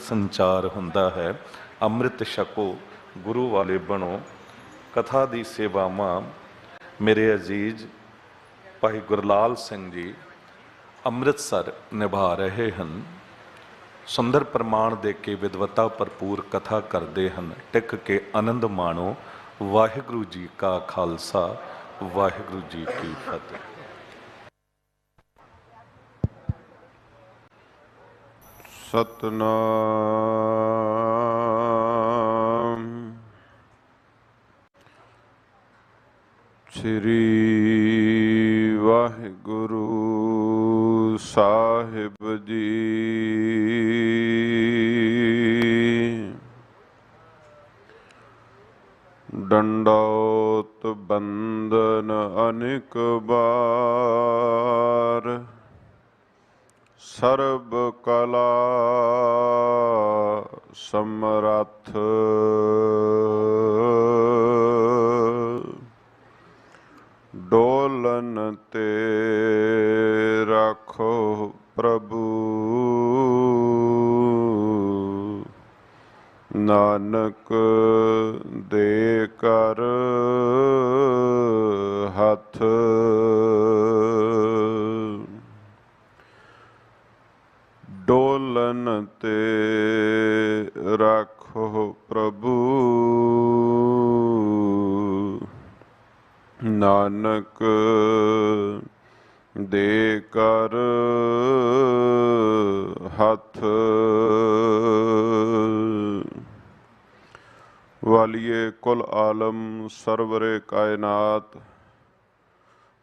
संचार हुंदा है। अमृत छको गुरु वाले बनो। कथा दी सेवावां मेरे अजीज भाई गुरलाल सिंह जी ਅੰਮ੍ਰਿਤਸਰ ਨਿਭਾ ਰਹੇ ਹਨ। ਸੁੰਦਰ ਪ੍ਰਮਾਣ ਦੇ ਕੇ ਵਿਦਵਤਾ ਭਰਪੂਰ ਕਥਾ ਕਰਦੇ ਹਨ। ਟਿਕ ਕੇ ਆਨੰਦ ਮਾਣੋ। ਵਾਹਿਗੁਰੂ ਜੀ ਕਾ ਖਾਲਸਾ, ਵਾਹਿਗੁਰੂ ਜੀ ਕੀ ਫਤਿਹ। ਸਤਨਾਮ ਸ੍ਰੀ ਵਾਹਿਗੁਰੂ ਸਾਹਿਬ ਜੀ। ਡੰਡੌਤ ਬੰਦਨ ਅਨੇਕ ਬਾਰ, ਸਰਬ ਕਲਾ ਸਮਰੱਥ। ਡੋਲਨ ਤੇ ਰੱਖੋ ਪ੍ਰਭੂ, ਨਾਨਕ ਦੇ ਕਰ ਹੱਥ। ਡੋਲਨ ਤੇ ਰੱਖੋ ਪ੍ਰਭੂ, ਨਾਨਕ ਦੇ ਕਰ ਹੱਥ। वालिए कुल आलम सरवरे कायनात,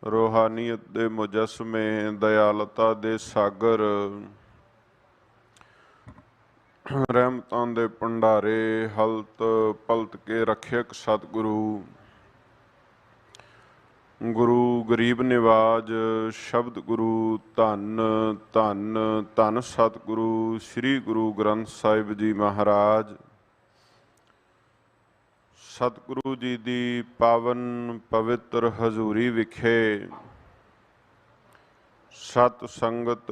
रूहानीयत दे मुजस्मे दयालता दे सागर, रहमतां दे भंडारे हलत पलत के रखियक सतगुरु, गुरु गरीब निवाज शब्द गुरु धन धन धन सतगुरु श्री गुरु ग्रंथ साहिब जी महाराज। सतगुरु जी दी पावन पवित्र हजूरी विखे सत संगत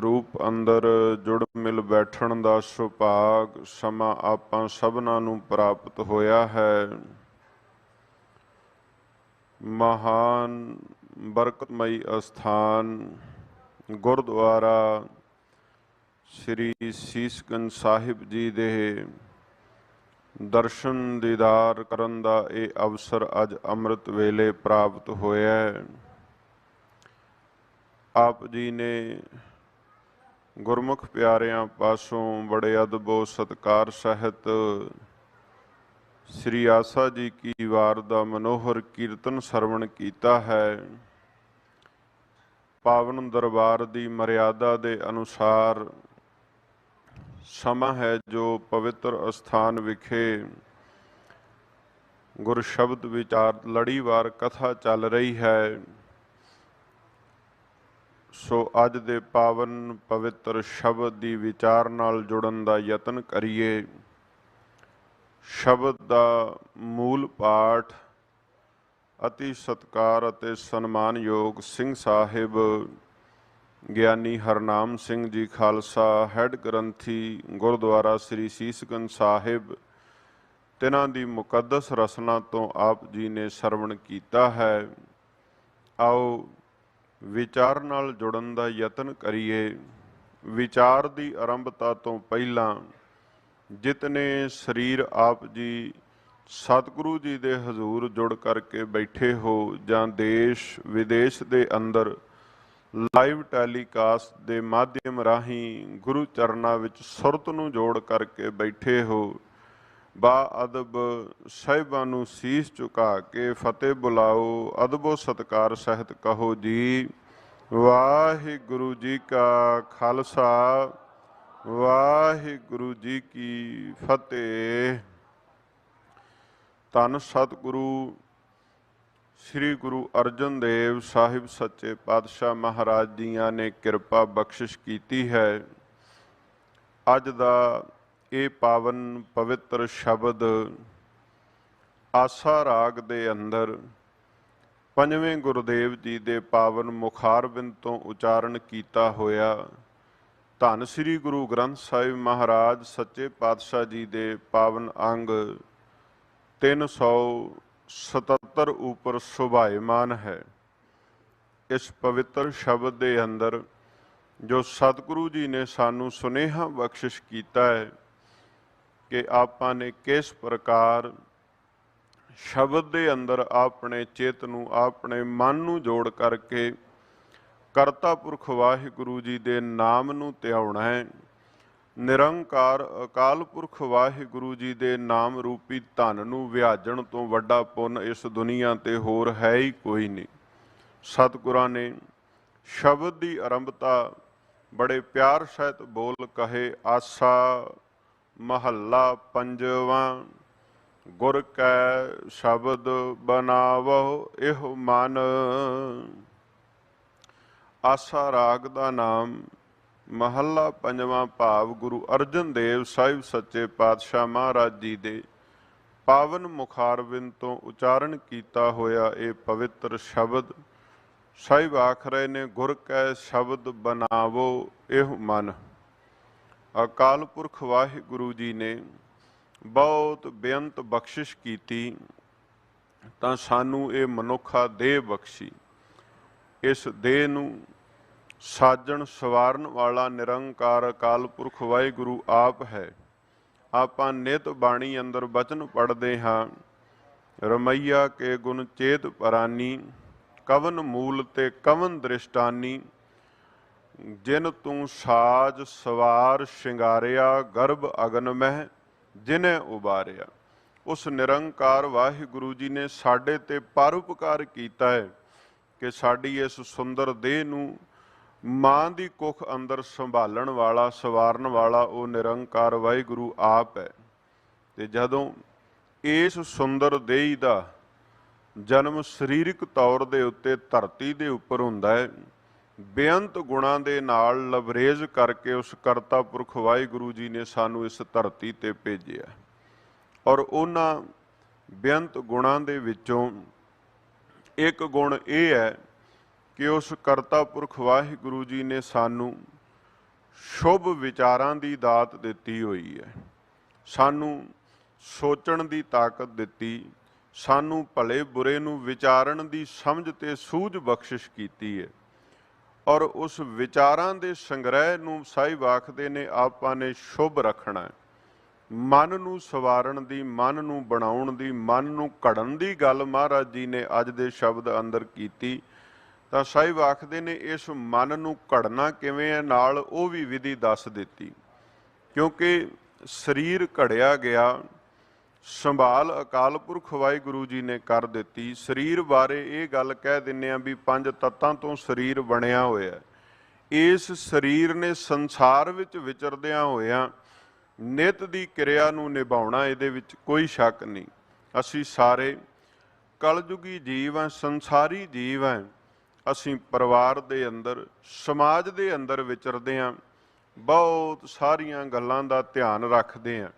रूप अंदर जुड़ मिल बैठण दा सुभाग समा आपां सबनां नूं प्राप्त होया है। महान बरकतमई अस्थान गुरुद्वारा श्री सीसगंज साहिब जी दे दर्शन दीदार करन दा ये अवसर अज अमृत वेले प्राप्त होया है। आप जी ने गुरमुख प्यारियां पासों बड़े अदबो सत्कार सहित श्री आसा जी की वार दा मनोहर कीर्तन सरवण कीता है। पावन दरबार दी मर्यादा दे अनुसार समा है जो पवित्र अस्थान विखे गुर शब्द विचार लड़ीवार कथा चल रही है। सो अज दे पावन पवित्र शब्द दी विचार नाल जुड़न दा यतन करिए। शब्द दा मूल पाठ अति सत्कार अते सन्मानयोग सिंह साहिब ਗਿਆਨੀ ਹਰਨਾਮ ਸਿੰਘ ਜੀ ਖਾਲਸਾ ਹੈਡ ਗ੍ਰੰਥੀ ਗੁਰਦੁਆਰਾ ਸ੍ਰੀ ਸੀਸਗੰਜ ਸਾਹਿਬ ਤਿਨਾਂ ਦੀ ਮੁਕੱਦਸ ਰਸਨਾ ਤੋਂ ਆਪ ਜੀ ਨੇ ਸਰਵਣ ਕੀਤਾ ਹੈ। ਆਓ ਵਿਚਾਰ ਨਾਲ ਜੁੜਨ ਦਾ ਯਤਨ ਕਰੀਏ। ਵਿਚਾਰ ਦੀ ਆਰੰਭਤਾ ਤੋਂ ਪਹਿਲਾਂ ਜਿਤਨੇ ਸਰੀਰ ਆਪ ਜੀ ਸਤਿਗੁਰੂ ਜੀ ਦੇ ਹਜ਼ੂਰ ਜੁੜ ਕਰਕੇ ਬੈਠੇ ਹੋ ਜਾਂ ਦੇਸ਼ ਵਿਦੇਸ਼ ਦੇ ਅੰਦਰ ਲਾਈਵ ਟੈਲੀਕਾਸਟ ਦੇ ਮਾਧਿਅਮ ਰਾਹੀਂ ਗੁਰੂ ਚਰਨਾਂ ਵਿੱਚ ਸੁਰਤ ਨੂੰ ਜੋੜ ਕਰਕੇ ਬੈਠੇ ਹੋ, ਬਾ ਅਦਬ ਸਾਹਿਬਾਂ ਨੂੰ ਸੀਸ ਝੁਕਾ ਕੇ ਫਤਿਹ ਬੁਲਾਓ। ਅਦਬੋ ਸਤਿਕਾਰ ਸਹਿਤ ਕਹੋ ਜੀ ਵਾਹਿਗੁਰੂ ਜੀ ਕਾ ਖਾਲਸਾ, ਵਾਹਿਗੁਰੂ ਜੀ ਕੀ ਫਤਿਹ। ਧੰਨ ਸਤਿਗੁਰੂ श्री गुरु अर्जन देव साहिब सच्चे पातशाह महाराज जियां ने कृपा बख्शिश की है। अज दा ये पावन पवित्र शब्द आसा राग दे अंदर पंजवें गुरुदेव जी दे पावन मुखारबिंद तो उचारण किया होया ਧੰਨ ਸ੍ਰੀ ਗੁਰੂ ਗ੍ਰੰਥ ਸਾਹਿਬ ਮਹਾਰਾਜ ਸੱਚੇ ਪਾਤਸ਼ਾਹ ਜੀ ਦੇ ਪਾਵਨ ਅੰਗ 377 ਉੱਪਰ ਸ਼ੋਭਾਇਮਾਨ ਹੈ। ਇਸ ਪਵਿੱਤਰ ਸ਼ਬਦ ਦੇ ਅੰਦਰ ਜੋ ਸਤਿਗੁਰੂ ਜੀ ਨੇ ਸਾਨੂੰ ਸੁਨੇਹਾ ਬਖਸ਼ਿਸ਼ ਕੀਤਾ ਹੈ ਕਿ ਆਪਾਂ ਨੇ ਕਿਸ ਪ੍ਰਕਾਰ ਸ਼ਬਦ ਦੇ ਅੰਦਰ ਆਪਣੇ ਚਿੱਤ ਨੂੰ, ਆਪਣੇ ਮਨ ਨੂੰ ਜੋੜ ਕਰਕੇ ਕਰਤਾ ਪੁਰਖ ਵਾਹਿਗੁਰੂ ਜੀ ਦੇ ਨਾਮ ਨੂੰ ਧਿਆਉਣਾ ਹੈ। ਨਿਰੰਕਾਰ ਅਕਾਲ ਪੁਰਖ ਵਾਹਿਗੁਰੂ ਜੀ ਦੇ ਨਾਮ ਰੂਪੀ ਧਨ ਨੂੰ ਵਿਆਜਣ ਤੋਂ ਵੱਡਾ ਪੁੰਨ ਇਸ ਦੁਨੀਆ ਤੇ ਹੋਰ ਹੈ ਹੀ ਕੋਈ ਨਹੀਂ। ਸਤਿਗੁਰਾਂ ਨੇ ਸ਼ਬਦ ਦੀ ਆਰੰਭਤਾ ਬੜੇ ਪਿਆਰ ਸਹਿਤ ਬੋਲ ਕਹੇ, ਆਸਾ ਮਹੱਲਾ ਪੰਜਵਾਂ, ਗੁਰ ਕੈ ਸ਼ਬਦ ਬਨਾਵੋ ਇਹੋ ਮਨ। ਆਸਾ ਰਾਗ ਦਾ ਨਾਮ ਮਹੱਲਾ ਪੰਜਵਾਂ ਭਾਵ ਗੁਰੂ ਅਰਜਨ ਦੇਵ ਸਾਹਿਬ ਸੱਚੇ ਪਾਤਸ਼ਾਹ ਮਹਾਰਾਜ ਜੀ ਦੇ ਪਾਵਨ ਮੁਖਾਰਬਿੰਦ ਤੋਂ ਉਚਾਰਨ ਕੀਤਾ ਹੋਇਆ ਇਹ ਪਵਿੱਤਰ ਸ਼ਬਦ ਸਾਹਿਬ ਆਖ ਰਹੇ ਨੇ, ਗੁਰ ਕੈ ਸ਼ਬਦ ਬਨਾਵੋ ਇਹੋ ਮਨ। ਅਕਾਲ ਪੁਰਖ ਵਾਹਿਗੁਰੂ ਜੀ ਨੇ ਬਹੁਤ ਬੇਅੰਤ ਬਖਸ਼ਿਸ਼ ਕੀਤੀ ਤਾਂ ਸਾਨੂੰ ਇਹ ਮਨੁੱਖਾ ਦੇਹ ਬਖਸ਼ੀ। ਇਸ ਦੇਹ ਨੂੰ ਸਾਜਣ ਸਵਾਰਨ ਵਾਲਾ ਨਿਰੰਕਾਰ ਅਕਾਲ ਪੁਰਖ ਵਾਹਿਗੁਰੂ ਆਪ ਹੈ। ਆਪਾਂ ਨਿਤ ਬਾਣੀ ਅੰਦਰ ਬਚਨ ਪੜ੍ਹਦੇ ਹਾਂ, ਰਮਈਆ ਕੇ ਗੁਣ ਚੇਤ ਪਰਾਨੀ, ਕਵਨ ਮੂਲ ਤੇ ਕਵਨ ਦ੍ਰਿਸ਼ਟਾਨੀ, ਜਿਨ ਤੂੰ ਸਾਜ ਸਵਾਰ ਸ਼ਿੰਗਾਰਿਆ, ਗਰਭ ਅਗਨ ਮਹਿ ਜਿਨੇ ਉਬਾਰਿਆ। ਉਸ ਨਿਰੰਕਾਰ ਵਾਹਿਗੁਰੂ ਜੀ ਨੇ ਸਾਡੇ ਤੇ ਪਰਉਪਕਾਰ ਕੀਤਾ ਹੈ ਕਿ ਸਾਡੀ ਇਸ ਸੁੰਦਰ ਦੇਹ ਨੂੰ ਮਾਂ ਦੀ ਕੁੱਖ ਅੰਦਰ ਸੰਭਾਲਣ ਵਾਲਾ, ਸਵਾਰਨ ਵਾਲਾ ਉਹ ਨਿਰੰਕਾਰ ਵਾਹਿਗੁਰੂ ਆਪ ਹੈ। ਤੇ ਜਦੋਂ ਇਸ ਸੁੰਦਰ ਦੇਹ ਦਾ ਜਨਮ ਸਰੀਰਕ ਤੌਰ ਦੇ ਉੱਤੇ ਧਰਤੀ ਦੇ ਉੱਪਰ ਹੁੰਦਾ ਹੈ, ਬੇਅੰਤ ਗੁਣਾਂ ਦੇ ਨਾਲ ਲਵਰੇਜ ਕਰਕੇ ਉਸ ਕਰਤਾ ਪੁਰਖ ਵਾਹਿਗੁਰੂ ਜੀ ਨੇ ਸਾਨੂੰ ਇਸ ਧਰਤੀ ਤੇ ਭੇਜਿਆ। ਔਰ ਉਹਨਾਂ ਬੇਅੰਤ ਗੁਣਾਂ ਦੇ ਵਿੱਚੋਂ ਇੱਕ ਗੁਣ ਇਹ ਹੈ ਕਿ ਉਸ ਕਰਤਾ ਪੁਰਖ ਵਾਹਿਗੁਰੂ ਜੀ ਨੇ ਸਾਨੂੰ ਸ਼ੁਭ ਵਿਚਾਰਾਂ ਦੀ ਦਾਤ ਦਿੱਤੀ ਹੋਈ ਹੈ, ਸਾਨੂੰ ਸੋਚਣ ਦੀ ਤਾਕਤ ਦਿੱਤੀ, ਸਾਨੂੰ ਭਲੇ ਬੁਰੇ ਨੂੰ ਵਿਚਾਰਨ ਦੀ ਸਮਝ ਤੇ ਸੂਝ ਬਖਸ਼ਿਸ਼ ਕੀਤੀ ਹੈ। ਔਰ ਉਸ ਵਿਚਾਰਾਂ ਦੇ ਸੰਗ੍ਰਹਿ ਨੂੰ ਸਾਹਿਬ ਆਖਦੇ ਨੇ ਆਪਾਂ ਨੇ ਸ਼ੁਭ ਰੱਖਣਾ ਹੈ। ਮਨ ਨੂੰ ਸਵਾਰਨ ਦੀ, ਮਨ ਨੂੰ ਬਣਾਉਣ ਦੀ, ਮਨ ਨੂੰ ਘੜਨ ਦੀ ਗੱਲ ਮਹਾਰਾਜ ਜੀ ਨੇ ਅੱਜ ਦੇ ਸ਼ਬਦ ਅੰਦਰ ਕੀਤੀ। ਤਾਂ ਸਾਹਿਬ ਆਖਦੇ ਨੇ ਇਸ ਮਨ ਨੂੰ ਘੜਨਾ ਕਿਵੇਂ ਹੈ, ਨਾਲ ਉਹ ਵੀ ਵਿਧੀ ਦੱਸ ਦਿੱਤੀ। ਕਿਉਂਕਿ ਸਰੀਰ ਘੜਿਆ ਗਿਆ, ਸੰਭਾਲ ਅਕਾਲ ਪੁਰਖ ਵਾਹਿਗੁਰੂ ਜੀ ਨੇ ਕਰ ਦਿੱਤੀ। ਸਰੀਰ ਬਾਰੇ ਇਹ ਗੱਲ ਕਹਿ ਦਿੰਦੇ ਆ ਵੀ 5 ਤੱਤਾਂ ਤੋਂ ਸਰੀਰ ਬਣਿਆ ਹੋਇਆ। ਇਸ ਸਰੀਰ ਨੇ ਸੰਸਾਰ ਵਿੱਚ ਵਿਚਰਦਿਆਂ ਹੋਇਆਂ ਨਿਤ ਦੀ ਕਿਰਿਆ ਨੂੰ ਨਿਭਾਉਣਾ, ਇਹਦੇ ਵਿੱਚ ਕੋਈ ਸ਼ੱਕ ਨਹੀਂ। ਅਸੀਂ ਸਾਰੇ ਕਲਯੁਗੀ ਜੀਵ ਹਾਂ, ਸੰਸਾਰੀ ਜੀਵ ਹਾਂ। ਅਸੀਂ ਪਰਿਵਾਰ ਦੇ ਅੰਦਰ, ਸਮਾਜ ਦੇ ਅੰਦਰ ਵਿਚਰਦੇ ਹਾਂ, ਬਹੁਤ ਸਾਰੀਆਂ ਗੱਲਾਂ ਦਾ ਧਿਆਨ ਰੱਖਦੇ ਹਾਂ।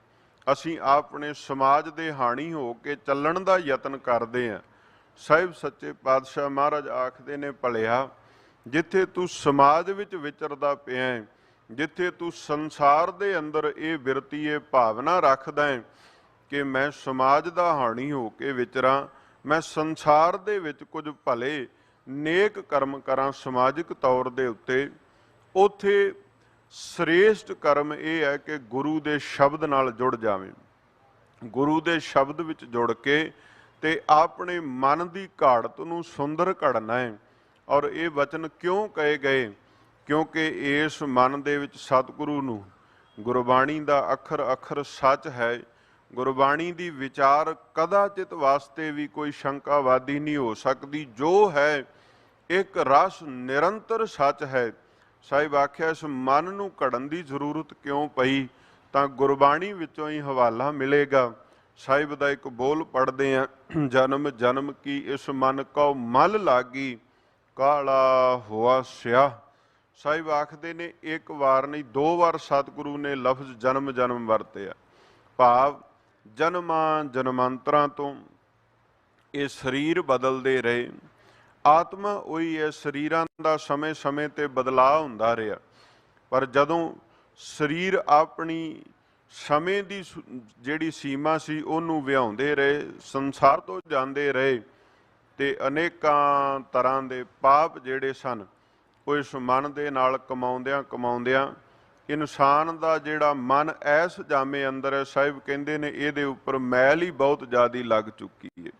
ਅਸੀਂ ਆਪਣੇ ਸਮਾਜ ਦੇ ਹਾਣੀ ਹੋ ਕੇ ਚੱਲਣ ਦਾ ਯਤਨ ਕਰਦੇ ਹਾਂ। ਸਾਹਿਬ ਸੱਚੇ ਪਾਤਸ਼ਾਹ ਮਹਾਰਾਜ ਆਖਦੇ ਨੇ, ਭਲਿਆ ਜਿੱਥੇ ਤੂੰ ਸਮਾਜ ਵਿੱਚ ਵਿਚਰਦਾ ਪਿਆ ਹੈ, ਜਿੱਥੇ ਤੂੰ ਸੰਸਾਰ ਦੇ ਅੰਦਰ ਇਹ ਬਿਰਤੀ, ਇਹ ਭਾਵਨਾ ਰੱਖਦਾ ਹੈ ਕਿ ਮੈਂ ਸਮਾਜ ਦਾ ਹਾਣੀ ਹੋ ਕੇ ਵਿਚਰਾਂ, ਮੈਂ ਸੰਸਾਰ ਦੇ ਵਿੱਚ ਕੁਝ ਭਲੇ ਨੇਕ ਕਰਮ ਕਰਾਂ ਸਮਾਜਿਕ ਤੌਰ ਦੇ ਉੱਤੇ, ਉੱਥੇ ਸ੍ਰੇਸ਼ਟ ਕਰਮ ਇਹ ਹੈ ਕਿ ਗੁਰੂ ਦੇ ਸ਼ਬਦ ਨਾਲ ਜੁੜ ਜਾਵੇਂ। ਗੁਰੂ ਦੇ ਸ਼ਬਦ ਵਿੱਚ ਜੁੜ ਕੇ ਤੇ ਆਪਣੇ ਮਨ ਦੀ ਘਾੜਤ ਨੂੰ ਸੁੰਦਰ ਘੜਨਾ ਹੈ। ਔਰ ਇਹ ਵਚਨ ਕਿਉਂ ਕਹੇ ਗਏ? ਕਿਉਂਕਿ ਇਸ ਮਨ ਦੇ ਵਿੱਚ ਸਤਿਗੁਰੂ ਨੂੰ, ਗੁਰਬਾਣੀ ਦਾ ਅੱਖਰ ਅੱਖਰ ਸੱਚ ਹੈ। ਗੁਰਬਾਣੀ ਦੀ ਵਿਚਾਰ ਕਦਾਚਿਤ ਵਾਸਤੇ ਵੀ ਕੋਈ ਸ਼ੰਕਾਵਾਦੀ ਨਹੀਂ ਹੋ ਸਕਦੀ। ਜੋ ਹੈ ਇੱਕ ਰਸ ਨਿਰੰਤਰ ਸੱਚ ਹੈ। ਸਾਹਿਬ ਆਖਿਆ ਇਸ ਮਨ ਨੂੰ ਘੜਨ ਦੀ ਜ਼ਰੂਰਤ ਕਿਉਂ ਪਈ? ਤਾਂ ਗੁਰਬਾਣੀ ਵਿੱਚੋਂ ਹੀ ਹਵਾਲਾ ਮਿਲੇਗਾ। ਸਾਹਿਬ ਦਾ ਇੱਕ ਬੋਲ ਪੜ੍ਹਦੇ ਹਾਂ, ਜਨਮ ਜਨਮ ਕੀ ਇਸ ਮਨ ਕਉ ਮਲ ਲਾਗੀ, ਕਾਲਾ ਹੋਆ ਸਿਆ। ਸਾਹਿਬ ਆਖਦੇ ਨੇ ਇੱਕ ਵਾਰ ਨਹੀਂ 2 ਵਾਰ ਸਤਿਗੁਰੂ ਨੇ ਲਫ਼ਜ਼ ਜਨਮ ਜਨਮ ਵਰਤਿਆ। ਭਾਵ ਜਨਮਾਂ ਜਨਮਾਂਤਰਾਂ ਤੋਂ ਇਹ ਸਰੀਰ ਬਦਲਦੇ ਰਹੇ, ਆਤਮਾ ਉਹੀ ਹੈ, ਸਰੀਰਾਂ ਦਾ ਸਮੇਂ ਸਮੇਂ ਤੇ ਬਦਲਾਅ ਹੁੰਦਾ ਰਿਹਾ। ਪਰ ਜਦੋਂ ਸਰੀਰ ਆਪਣੀ ਸਮੇਂ ਦੀ ਜਿਹੜੀ ਸੀਮਾ ਸੀ ਉਹਨੂੰ ਵਿਹਾਉਂਦੇ ਰਹੇ, ਸੰਸਾਰ ਤੋਂ ਜਾਂਦੇ ਰਹੇ, ਤੇ ਅਨੇਕਾਂ ਤਰ੍ਹਾਂ ਦੇ ਪਾਪ ਜਿਹੜੇ ਸਨ ਉਹ ਇਸ ਮਨ ਦੇ ਨਾਲ ਕਮਾਉਂਦਿਆਂ ਇਨਸਾਨ ਦਾ ਜਿਹੜਾ ਮਨ ਐਸ ਜਾਮੇ ਅੰਦਰ ਹੈ, ਸਾਹਿਬ ਕਹਿੰਦੇ ਨੇ ਇਹਦੇ ਉੱਪਰ ਮੈਲ ਹੀ ਬਹੁਤ ਜ਼ਿਆਦਾ ਲੱਗ ਚੁੱਕੀ ਹੈ।